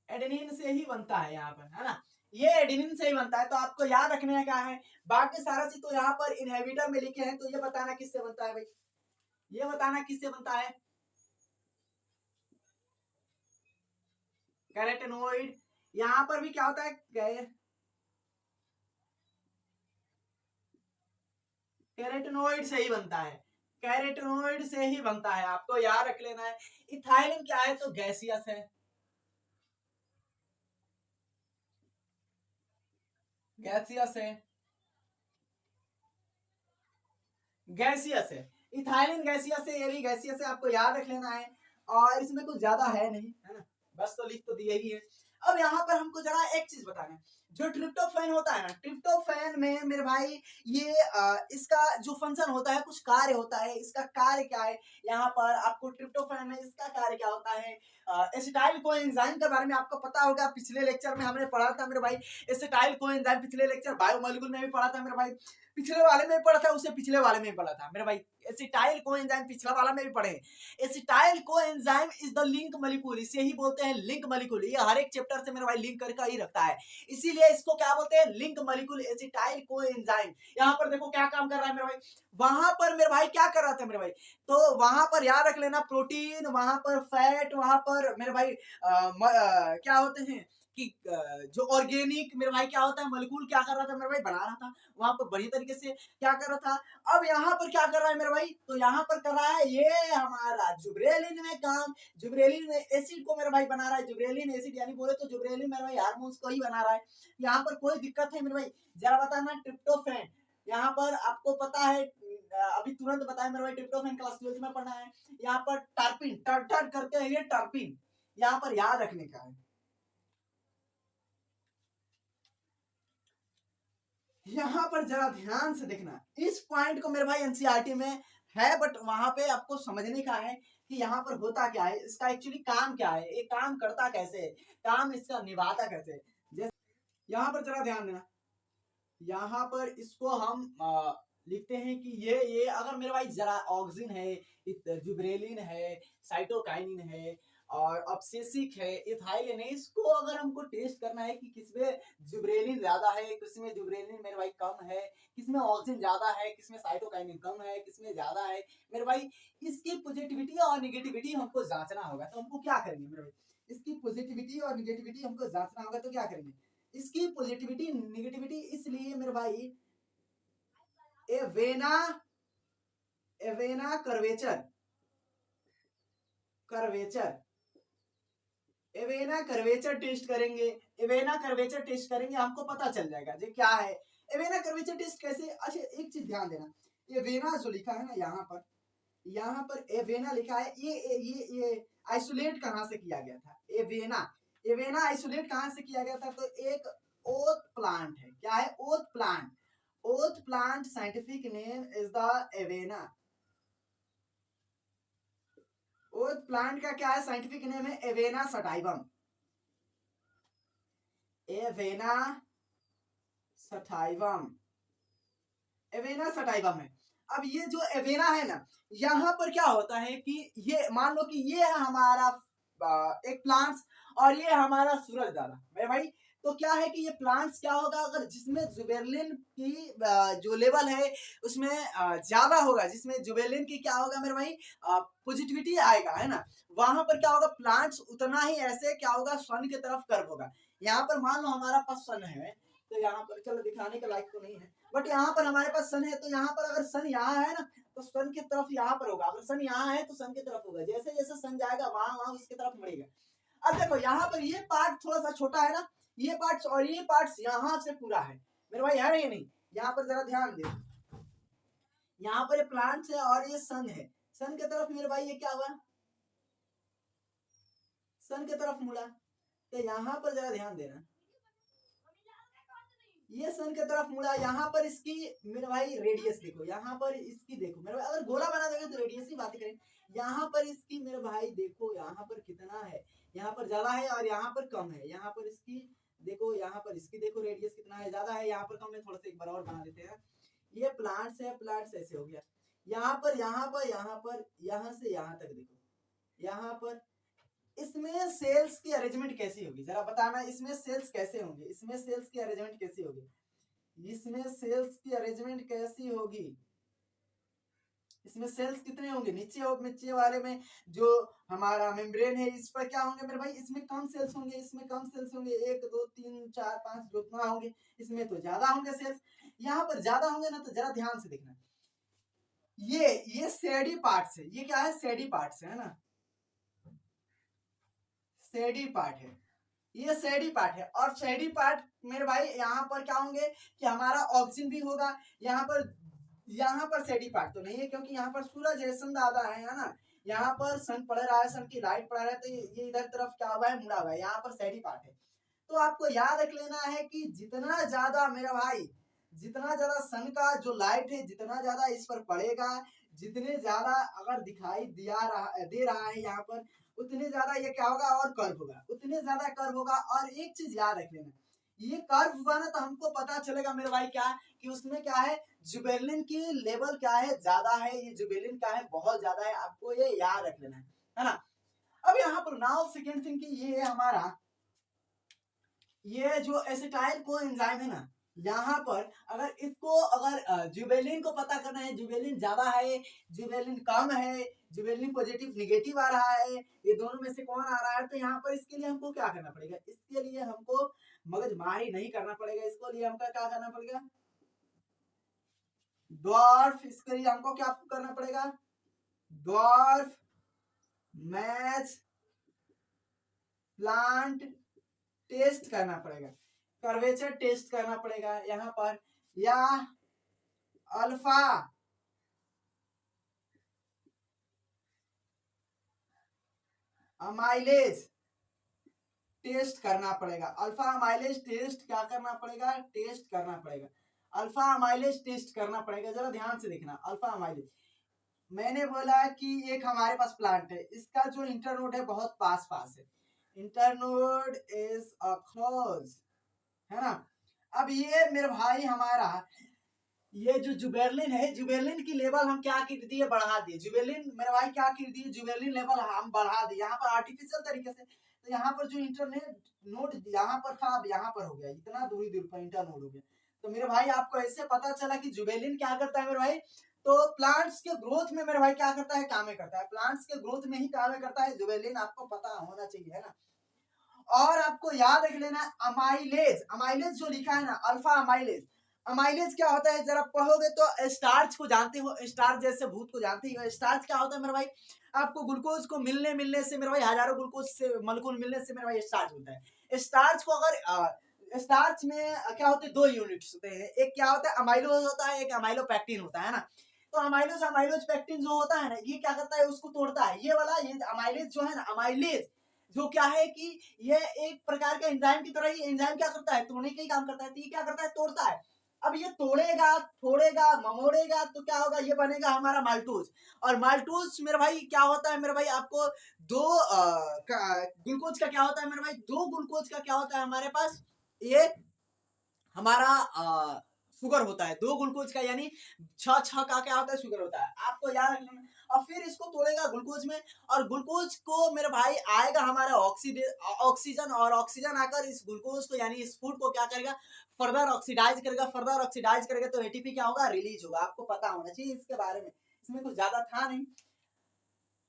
एडेनिन से ही बनता है यहाँ पर है ना। ये एडेनिन से ही बनता है। तो आपको याद रखने का क्या है, बाकी सारा चीज तो यहाँ पर इनहिबिटर में लिखे हैं। तो ये बताना किससे बनता है भाई, ये बताना किससे बनता है, कैरोटेनॉइड। यहाँ पर भी क्या होता है, कैरोटेनॉइड से ही बनता है, कैरोटेनॉइड से ही बनता है, आपको याद रख लेना है। इथाइलिन क्या है, तो गैसियस है, गैसियस है, गैसियस है। इथाइलिन गैसियस है, ये भी गैसियस है, आपको याद रख लेना है। और इसमें कुछ ज्यादा है नहीं, है ना, बस तो लिख तो दिए ही है। अब यहाँ पर हमको जरा एक चीज बताना है, जो ट्रिप्टोफैन होता है ना, ट्रिप्टोफैन में मेरे भाई ये इसका जो फंक्शन होता है, कुछ कार्य होता है। इसका कार्य क्या है, यहाँ पर आपको ट्रिप्टोफैन में इसका कार्य क्या होता है। एसिटाइल कोएंजाइम के बारे में आपको पता होगा, पिछले लेक्चर में हमने पढ़ा था मेरे भाई। एसिटाइल कोएंजाइम पिछले लेक्चर बायोमोलिक्यूल में भी पढ़ा था मेरे भाई, पिछले वाले में भी पढ़ा था, उससे पिछले वाले में भी पढ़ा था मेरे भाई। एसिटाइल कोएंजाइम पिछला वाला में भी पढ़े। Acetyl coenzyme is the link molecule, इसे ही बोलते हैं लिंक मॉलिक्यूल। ये हर एक चैप्टर से मेरे भाई लिंक करके ही रखता है, इसीलिए इसको क्या बोलते हैं, लिंक मॉलिक्यूल, एसिटाइल कोएंजाइम। यहाँ पर देखो क्या काम कर रहा है मेरे भाई, वहां पर मेरे भाई क्या कर रहा था मेरे भाई, तो वहां पर याद रख लेना, प्रोटीन, वहां पर फैट, वहां पर मेरे भाई क्या होते हैं कि जो ऑर्गेनिक मेरे भाई क्या होता है, मॉलिक्यूल क्या कर रहा था मेरे भाई, बना रहा था वहां पर बढ़िया तरीके से, क्या कर रहा था। अब यहाँ पर क्या कर रहा है मेरे भाई, तो यहाँ पर कर रहा है ये हमारा जुब्रेलिन में काम, जुब्रेलिन में एसिड को मेरे भाई बना रहा है, जुब्रेलिन एसिड, यानी बोले तो जुब्रेलिन मेरे भाई हार्मोन्स को ही बना रहा है। यहाँ पर कोई दिक्कत है मेरे भाई, जरा बताना। ट्रिप्टोफैन, यहाँ पर आपको पता है, अभी तुरंत बताया मेरे भाई, ट्रिप्टोफैन क्लास 12 में पढ़ना है। यहाँ पर टर्पिन, टर्टर करते हैं ये टर्पिन, यहाँ पर याद रखने का है। यहाँ पर जरा ध्यान से देखना, इस पॉइंट को मेरे भाई एनसीईआरटी में है, बट वहां पे आपको समझने का है कि यहाँ पर होता क्या है, इसका एक्चुअली काम क्या है, ये काम करता कैसे है, काम इसका निभाता कैसे है। जैसे यहाँ पर जरा ध्यान देना, यहाँ पर इसको हम लिखते हैं कि ये अगर मेरे भाई जरा ऑक्सिन है, जुब्रेलिन है, साइटोकाइनिन है और ऑब्सेसिक है, इथाइलिन है, इसको अगर हमको टेस्ट करना है कि किसमें जुब्रेलिन ज्यादा है, किसमें जुब्रेलिन मेरे भाई कम है, किसमें ऑक्सिन ज्यादा है, किसमें साइटोकाइनिन कम है, किसमें ज्यादा है मेरे भाई, इसकी पॉजिटिविटी और निगेटिविटी हमको जांचना होगा। तो हमको क्या करेंगे मेरे भाई, इसकी पॉजिटिविटी और निगेटिविटी हमको जांचना होगा। तो क्या करेंगे, इसकी पॉजिटिविटी निगेटिविटी, इसलिए मेरे भाई Avena, Avena curvature, curvature, Avena curvature test करेंगे, एवेना कर्वेचर टेस्ट करेंगे, हमको पता चल जाएगा जी क्या है एवेना कर्वेचर टेस्ट कैसे। अच्छा एक चीज ध्यान देना, एवेना जो लिखा है ना यहाँ पर एवेना लिखा है, ये आइसोलेट कहाँ से किया गया था, एवेना, एवेना आइसोलेट कहाँ से किया गया था, तो एक ओथ प्लांट है, क्या है, oath plant, oath plant scientific name is the Avena. Oath plant का क्या है, साइंटिफिक नेम है Avena sativum, Avena sativum, Avena sativum है। अब ये जो एवेना है ना, यहाँ पर क्या होता है कि ये मान लो कि ये है हमारा एक प्लांट्स और ये हमारा सूरज दाना मेरे भाई। तो क्या है कि ये प्लांट्स क्या होगा, अगर जिसमें जुबेरलिन की जो लेवल है उसमें ज्यादा होगा, जिसमें जुबेरलिन की क्या होगा मेरे भाई, पॉजिटिविटी आएगा, है ना, वहां पर क्या होगा, प्लांट्स उतना ही ऐसे क्या होगा, सन की तरफ कर्व होगा। यहाँ पर मान लो हमारा पास सन है, तो यहाँ पर चलो दिखाने के लायक तो नहीं है, बट यहाँ पर हमारे पास सन है, तो यहाँ पर अगर सन यहाँ है ना, तो सन की तरफ यहाँ पर होगा, अगर सन यहाँ है तो सन की तरफ होगा, जैसे जैसे सन जाएगा वहां वहां उसकी तरफ मुड़ेगा। अब देखो यहाँ पर ये पार्ट थोड़ा सा छोटा है ना, ये पार्ट्स और ये पार्ट्स यहाँ से पूरा है मेरे भाई, है ना, ये नहीं, यहाँ पर जरा ध्यान दे, यहाँ पर ये प्लांट्स है और ये सन है, सन की तरफ मेरे भाई ये क्या हुआ, सन की तरफ मुड़ा। तो यहाँ पर जरा ध्यान देना, ये सन की तरफ मुड़ा, यहाँ पर इसकी मेरे भाई रेडियस देखो, यहाँ पर इसकी देखो मेरे भाई, अगर गोला बना दोगे तो रेडियस की बात करें, यहाँ पर इसकी मेरे भाई देखो, यहाँ पर कितना है, यहाँ पर ज्यादा है और यहाँ पर कम है, यहाँ पर इसकी देखो, यहाँ पर इसकी देखो रेडियस कितना है, ज्यादा है, यहाँ पर कम है, थोड़ा सा एक बार और बना देते हैं। ये प्लांट्स है, प्लांट्स ऐसे हो गया, यहाँ पर यहाँ से यहाँ तक देखो, यहाँ पर इसमें सेल्स की अरेंजमेंट कैसी होगी जरा बताना, इसमें सेल्स कैसे होंगे, इसमें सेल्स की अरेंजमेंट कैसी होगी, इसमें सेल्स की अरेंजमेंट कैसी होगी, इसमें सेल्स कितने होंगे, नीचे और नीचे वाले में जो हमारा मेम्ब्रेन है इस पर क्या होंगे मेरे भाई, इसमें कम सेल्स होंगे, इसमें कम सेल्स होंगे, 1 2 3 4 5 जितना होंगे, इसमें तो ज्यादा होंगे सेल्स, यहाँ पर ज्यादा होंगे ना, तो जरा ध्यान से देखना, ये सेडी पार्ट्स है, ये क्या है, सेडी पार्ट्स है ना, सेडी पार्ट है, ये सेडी पार्ट है, और सेडी पार्ट मेरे भाई यहाँ पर क्या होंगे कि हमारा ऑक्सीजन भी होगा, यहाँ पर सेडी पार्ट तो नहीं है क्योंकि यहाँ पर सूरज रेशन ज्यादा है ना, यहाँ पर सन पड़ रहा है, सन की लाइट पड़ रहा है, तो ये इधर तरफ क्या हुआ है, मुड़ा हुआ है, यहाँ पर सेडी पार्ट है। तो आपको याद रख लेना है कि जितना ज्यादा मेरा भाई, जितना ज्यादा सन का जो लाइट है जितना ज्यादा इस पर पड़ेगा, जितने ज्यादा अगर दिखाई दे रहा है यहाँ पर, उतने ज्यादा ये क्या होगा और कर्व होगा, उतने ज्यादा कर्व होगा। और एक चीज याद रख लेना, ये कर्व हुआ ना तो हमको पता चलेगा मेरे भाई क्या कि उसमें क्या है, जुबेलिन की लेवल क्या है, ज्यादा है, ये जुबेलिन क्या है, बहुत ज्यादा है, आपको ये याद रख लेना है ना। अब यहाँ पर नाउ सेकेंड थिंग की ये हमारा ये जो एसिटाइल को एंजाइम है ना, यहाँ पर अगर इसको अगर जुबेलिन को पता करना है, जुबेलिन ज्यादा है, जुबेलिन कम है, जुबेलिन पॉजिटिव निगेटिव आ रहा है, ये दोनों में से कौन आ रहा है, तो यहाँ पर इसके लिए हमको क्या करना पड़ेगा, इसके लिए हमको मगजमारी नहीं करना पड़ेगा, इसको लिए हमको क्या करना पड़ेगा, ड्वार्फ, इसके लिए हमको क्या करना पड़ेगा, ड्वार्फ मैच प्लांट टेस्ट करना पड़ेगा, कर्वेचर टेस्ट करना पड़ेगा यहाँ पर, या अल्फा अमाइलेज टेस्ट करना पड़ेगा, अल्फा अमाइलेज टेस्ट क्या करना पड़ेगा, टेस्ट करना पड़ेगा, अल्फा अमाइलेज टेस्ट करना पड़ेगा। जरा ध्यान से देखना, अल्फा अमाइलेज मैंने बोला कि एक हमारे पास प्लांट है, इसका जो इंटरनोड है बहुत पास पास है, इंटरनोड इज अक्रॉस, है ना। अब ये मेरे भाई हमारा ये जो जुबेरलिन है, जुबेरलिन की लेवल हम क्या कर दिए, बढ़ा दिए, जुबेरलिन मेरे भाई क्या कर दिए, जुबेरलिन लेवल हम बढ़ा दिए यहाँ पर आर्टिफिशियल तरीके से। तो यहाँ पर जो इंटरनेट नोड यहाँ पर था, अब यहाँ पर हो गया, इतना दूरी दूर पर इंटर नोड हो गया। तो मेरे भाई आपको ऐसे पता चला कि जुबेरलिन क्या करता है मेरे भाई, तो प्लांट्स के ग्रोथ में मेरे भाई क्या करता है, काम करता है, प्लांट्स के ग्रोथ में ही काम करता है जुबेरलिन, आपको पता होना चाहिए, है ना। और आपको याद रख लेना अमाइलेज, अमाइलेज जो लिखा है ना, अल्फा अमाइलेज, अमाइलेज क्या होता है जरा पढ़ोगे तो, स्टार्च को जानते हो, स्टार्च जैसे भूत को जानते हो, स्टार्च क्या होता है मेरे भाई, आपको ग्लूकोज को मिलने से मेरे भाई, हजारों ग्लूकोज से मॉलिक्यूल मिलने से मेरे भाई स्टार्च होता है। स्टार्च को अगर स्टार्च में क्या होते हैं, 2 यूनिट्स होते हैं, एक क्या होता है अमाइलोज होता है, एक अमाइलोपेक्टिन होता है ना। तो अमाइलोज अमाइलोज पेक्टिन जो होता है ना, ये क्या करता है, उसको तोड़ता है, ये वाला ये अमाइलेज जो है ना, अमाइलेज जो क्या है कि ये एक प्रकार का एंजाइम की तरह, ये एंजाइम क्या करता है, तोड़ने का ही काम करता है, तो ये क्या करता है, तोड़ता है। अब ये तोड़ेगा, फोड़ेगा, ममोड़ेगा, तो क्या होगा, ये बनेगा हमारा माल्टोज। और माल्टोज मेरे भाई क्या होता है मेरे भाई, आपको दो ग्लूकोज का क्या होता है मेरे भाई, 2 ग्लूकोज का क्या होता है हमारे पास, ये हमारा शुगर होता है, 2 ग्लूकोज का, यानी 6 का क्या होता है, शुगर होता है, आपको याद रखना। और फिर इसको तोड़ेगा ग्लूकोज में, और ग्लूकोज को मेरे भाई आएगा हमारा ऑक्सीजन, और ऑक्सीजन आकर इस ग्लूकोज को यानी इस फूड को क्या करेगा, फर्दर ऑक्सीडाइज करेगा, फर्दर ऑक्सीडाइज करेगा तो एटीपी क्या होगा, रिलीज होगा, आपको पता होना चाहिए इसके बारे में, इसमें कुछ ज्यादा था नहीं।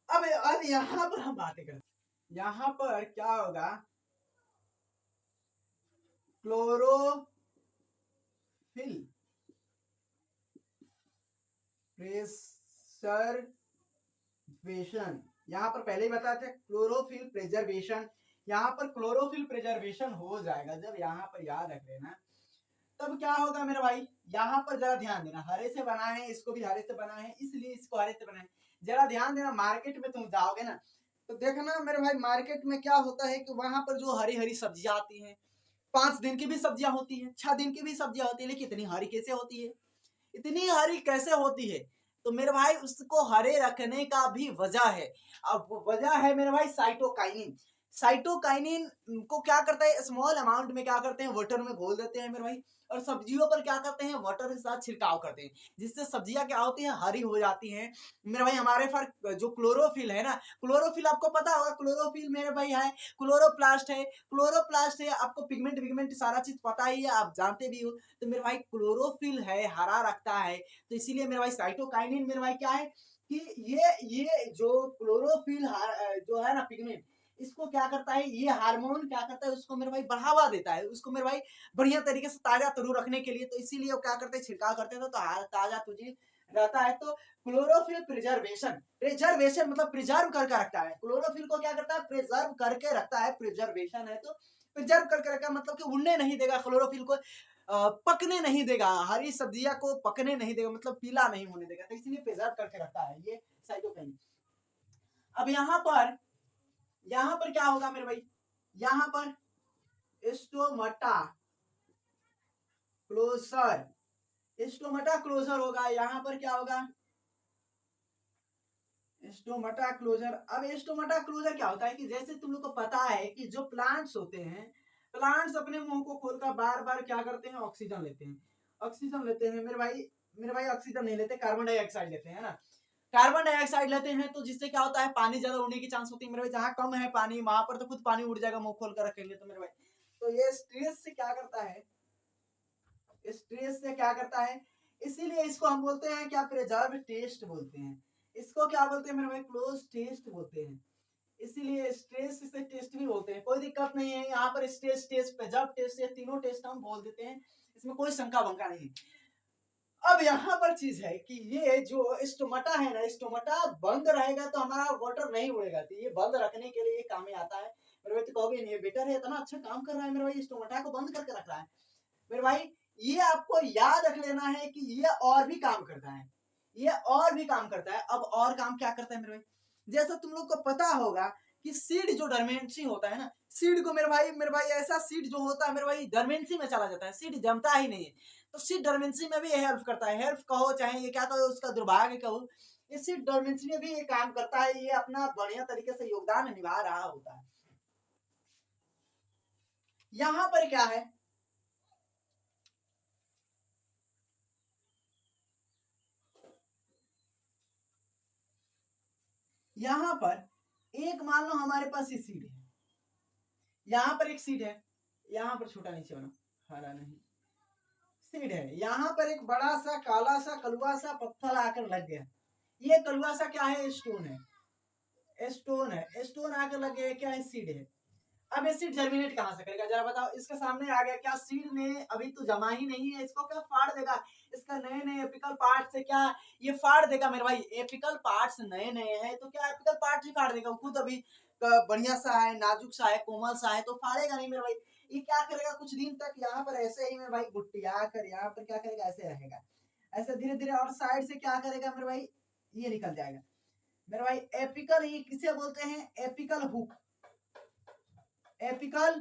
अब यहाँ पर हम बातें करते, यहाँ पर क्या होगा, क्लोरोफिल प्रिजर्वेशन, यहाँ पर पहले ही बताया था क्लोरोफिल प्रिजर्वेशन, यहाँ पर क्लोरोफिल प्रिजर्वेशन हो जाएगा जब, यहाँ पर याद रख लेना, तब क्या होगा मेरे भाई, यहाँ पर जरा ध्यान देना, हरे से बना है, इसको भी हरे से बना है, इसलिए इसको हरे से बना है, जरा ध्यान देना। मार्केट में तुम जाओगे ना तो देखना मेरे भाई, मार्केट में क्या होता है कि वहां पर जो हरी हरी सब्जियां आती हैं, 5 दिन की भी सब्जियां होती है, 6 दिन की भी सब्जियां होती है, लेकिन इतनी हरी कैसे होती है, इतनी हरी कैसे होती है, तो मेरे भाई उसको हरे रखने का भी वजह है। अब वजह है मेरे भाई साइटोकाइनिन, साइटोकाइनिन को क्या करता है, स्मॉल अमाउंट में क्या करते हैं, वाटर में घोल देते हैं मेरे भाई, और सब्जियों पर क्या करते हैं, वाटर के साथ छिड़काव करते हैं, जिससे सब्जियां क्या होती हैं, हरी हो जाती हैं मेरे भाई। हमारे पर जो क्लोरोफिल है ना, क्लोरोफिल आपको पता होगा, क्लोरोफिल मेरे भाई है, क्लोरोप्लास्ट है, क्लोरोप्लास्ट है, आपको पिगमेंट विगमेंट सारा चीज पता ही है, आप जानते भी हो। तो मेरे भाई क्लोरोफिल है, हरा रखता है, तो इसीलिए मेरे भाई साइटोकाइनिन मेरे भाई क्या है कि ये जो क्लोरोफिल जो है ना पिगमेंट, इसको क्या करता है, ये हार्मोन क्या करता है, उसको मेरे भाई बढ़ावा देता है, उसको मेरे भाई बढ़िया तरीके से ताजा तरू रखने के लिए, तो इसीलिए वो क्या करते हैं, छिड़काव करते हैं, तो ताजा तुझे रहता है। तो क्लोरोफिल प्रिजर्वेशन, प्रिजर्वेशन मतलब प्रिजर्व करके रखता है, क्लोरोफिल को क्या करता है, प्रिजर्व करके रखता है, प्रिजर्वेशन है तो प्रिजर्व करके रखा मतलब कि उड़ने नहीं देगा, क्लोरोफिल को पकने नहीं देगा, हरी सब्जियां को पकने नहीं देगा, मतलब पीला नहीं होने देगा, तो इसलिए प्रिजर्व करके रखता है ये साइटोकाइनिन। अब यहाँ पर क्या होगा मेरे भाई, यहाँ पर स्टोमाटा क्लोजर, स्टोमाटा क्लोजर होगा, यहाँ पर क्या होगा, स्टोमाटा क्लोजर। अब स्टोमाटा क्लोजर क्या होता है कि जैसे तुम लोग को पता है कि जो प्लांट्स होते हैं, प्लांट्स अपने मुंह को खोलकर बार बार क्या करते हैं, ऑक्सीजन लेते हैं, ऑक्सीजन लेते हैं मेरे भाई ऑक्सीजन नहीं लेते, कार्बन डाइऑक्साइड लेते हैं ना, कार्बन डाइऑक्साइड लेते हैं, तो जिससे क्या होता है, पानी ज्यादा उड़ने की चांस होती है मेरे भाई, जहां कम है पानी वहां पर तो खुद पानी उड़ जाएगा, मुंह खोल कर रखेंगे तो मेरे भाई। तो ये स्ट्रेस से क्या करता है, स्ट्रेस से क्या करता है, इसीलिए इसको हम बोलते हैं क्या, प्रिजर्व टेस्ट बोलते हैं, इसको क्या बोलते हैं मेरे भाई, क्लोज टेस्ट बोलते हैं, इसीलिए स्ट्रेस से टेस्ट भी बोलते हैं, कोई दिक्कत नहीं है, यहाँ पर स्ट्रेस टेस्ट, प्रिजर्व टेस्ट, ये तीनों टेस्ट हम बोल देते हैं, इसमें कोई शंका बंका नहीं। अब यहाँ पर चीज है कि ये जो स्टोमाटा है ना, स्टोमाटा बंद रहेगा तो हमारा वाटर नहीं उड़ेगा, तो ये बंद रखने के लिए काम में आता है मेरे भाई। तो कहोगे इनहिबिटर है, इतना अच्छा काम कर रहा है मेरे भाई, स्टोमाटा को बंद करके रख रहा है मेरे भाई। ये आपको याद रख लेना है कि ये और भी काम करता है, ये और भी काम करता है। अब और काम क्या करता है मेरे भाई, जैसा तुम लोग को पता होगा कि सीड जो डरमेंसी होता है ना, सीड को मेरे भाई ऐसा सीड जो होता है मेरे भाई डरमेंसी में चला जाता है, सीड जमता ही नहीं है, तो सीड डरमेंसी में भी हेल्प करता है, हेल्प कहो चाहे ये क्या कहो, उसका दुर्भाग्य कहो, ये सीड डरमेंसी में भी ये काम करता है, ये अपना बढ़िया तरीके से योगदान निभा रहा होता है। यहाँ पर क्या है, यहाँ पर एक मान लो हमारे पास ये सीड है, यहाँ पर एक सीड है, यहाँ पर छोटा नीचे बना, हरा नहीं, सीड है, यहाँ पर एक बड़ा सा काला सा कलुआ सा पत्थर आकर लग गया, ये कलुआ सा क्या है, स्टोन है, स्टोन है, स्टोन आकर लग गया, क्या है, सीड है। अब ये सीड जर्मिनेट कहां से करेगा, जरा बताओ, इसके सामने आ गया, क्या सीड ने अभी तो जमा ही नहीं है, इसको क्या फाड़ देगा, इसका नए नए एपिकल पार्ट से क्या ये फाड़ देगा मेरे भाई, एपिकल पार्ट्स नए नए हैं तो क्या एपिकल पार्ट ही फाड़ देगा, खुद अभी बढ़िया सा है, नाजुक सा है, कोमल सा है, तो फाड़ेगा नहीं मेरे भाई। ये क्या करेगा, कुछ दिन तक यहाँ पर ऐसे ही मेरे भाई गुटिया कर यहाँ पर क्या करेगा, ऐसे रहेगा, ऐसे धीरे धीरे, और साइड से क्या करेगा मेरे भाई, ये निकल जाएगा मेरे भाई। एपिकल, ये किसे बोलते हैं, एपिकल हुक, एपिकल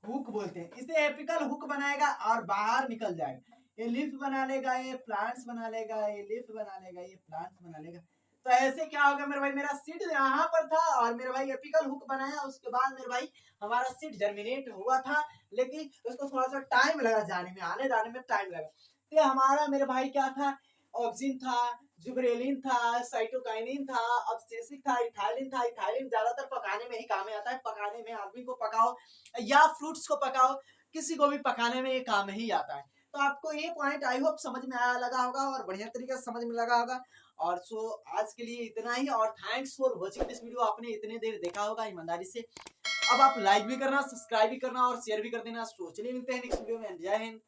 हुक बोलते हैं इसे, एपिकल हुक बनाएगा और बाहर निकल जाएगा, ये लीफ बना लेगा, ये प्लांट्स बना लेगा, ये लीफ बना लेगा, ये प्लांट्स बना लेगा। तो ऐसे क्या होगा मेरे भाई, मेरा सीड यहाँ पर था और मेरे भाई एपिकल हुक बनाया, उसके बाद मेरे भाई हमारा सीड जर्मिनेट हुआ था, लेकिन उसको थोड़ा सा टाइम लगा जाने में, आने जाने में टाइम लगा। तो हमारा मेरे भाई क्या था, ऑक्सिन था, जुबरेलिन था, साइटोकाइनिन था, अब्सिसिक था, इथाइलिन था। इथाइलिन ज्यादातर पकाने में ही काम में आता है, पकाने में आदमी को पकाओ या फ्रूट्स को पकाओ, किसी को भी पकाने में ये काम ही आता है। तो आपको ये पॉइंट आई होप समझ में आया लगा होगा और बढ़िया तरीके से समझ में लगा होगा। और सो आज के लिए इतना ही, और thanks for watching this video, आपने इतने देर देखा होगा ईमानदारी से। अब आप लाइक भी करना, सब्सक्राइब भी करना और शेयर भी कर देना। सो चलिए मिलते हैं नेक्स्ट वीडियो में। जय हिंद।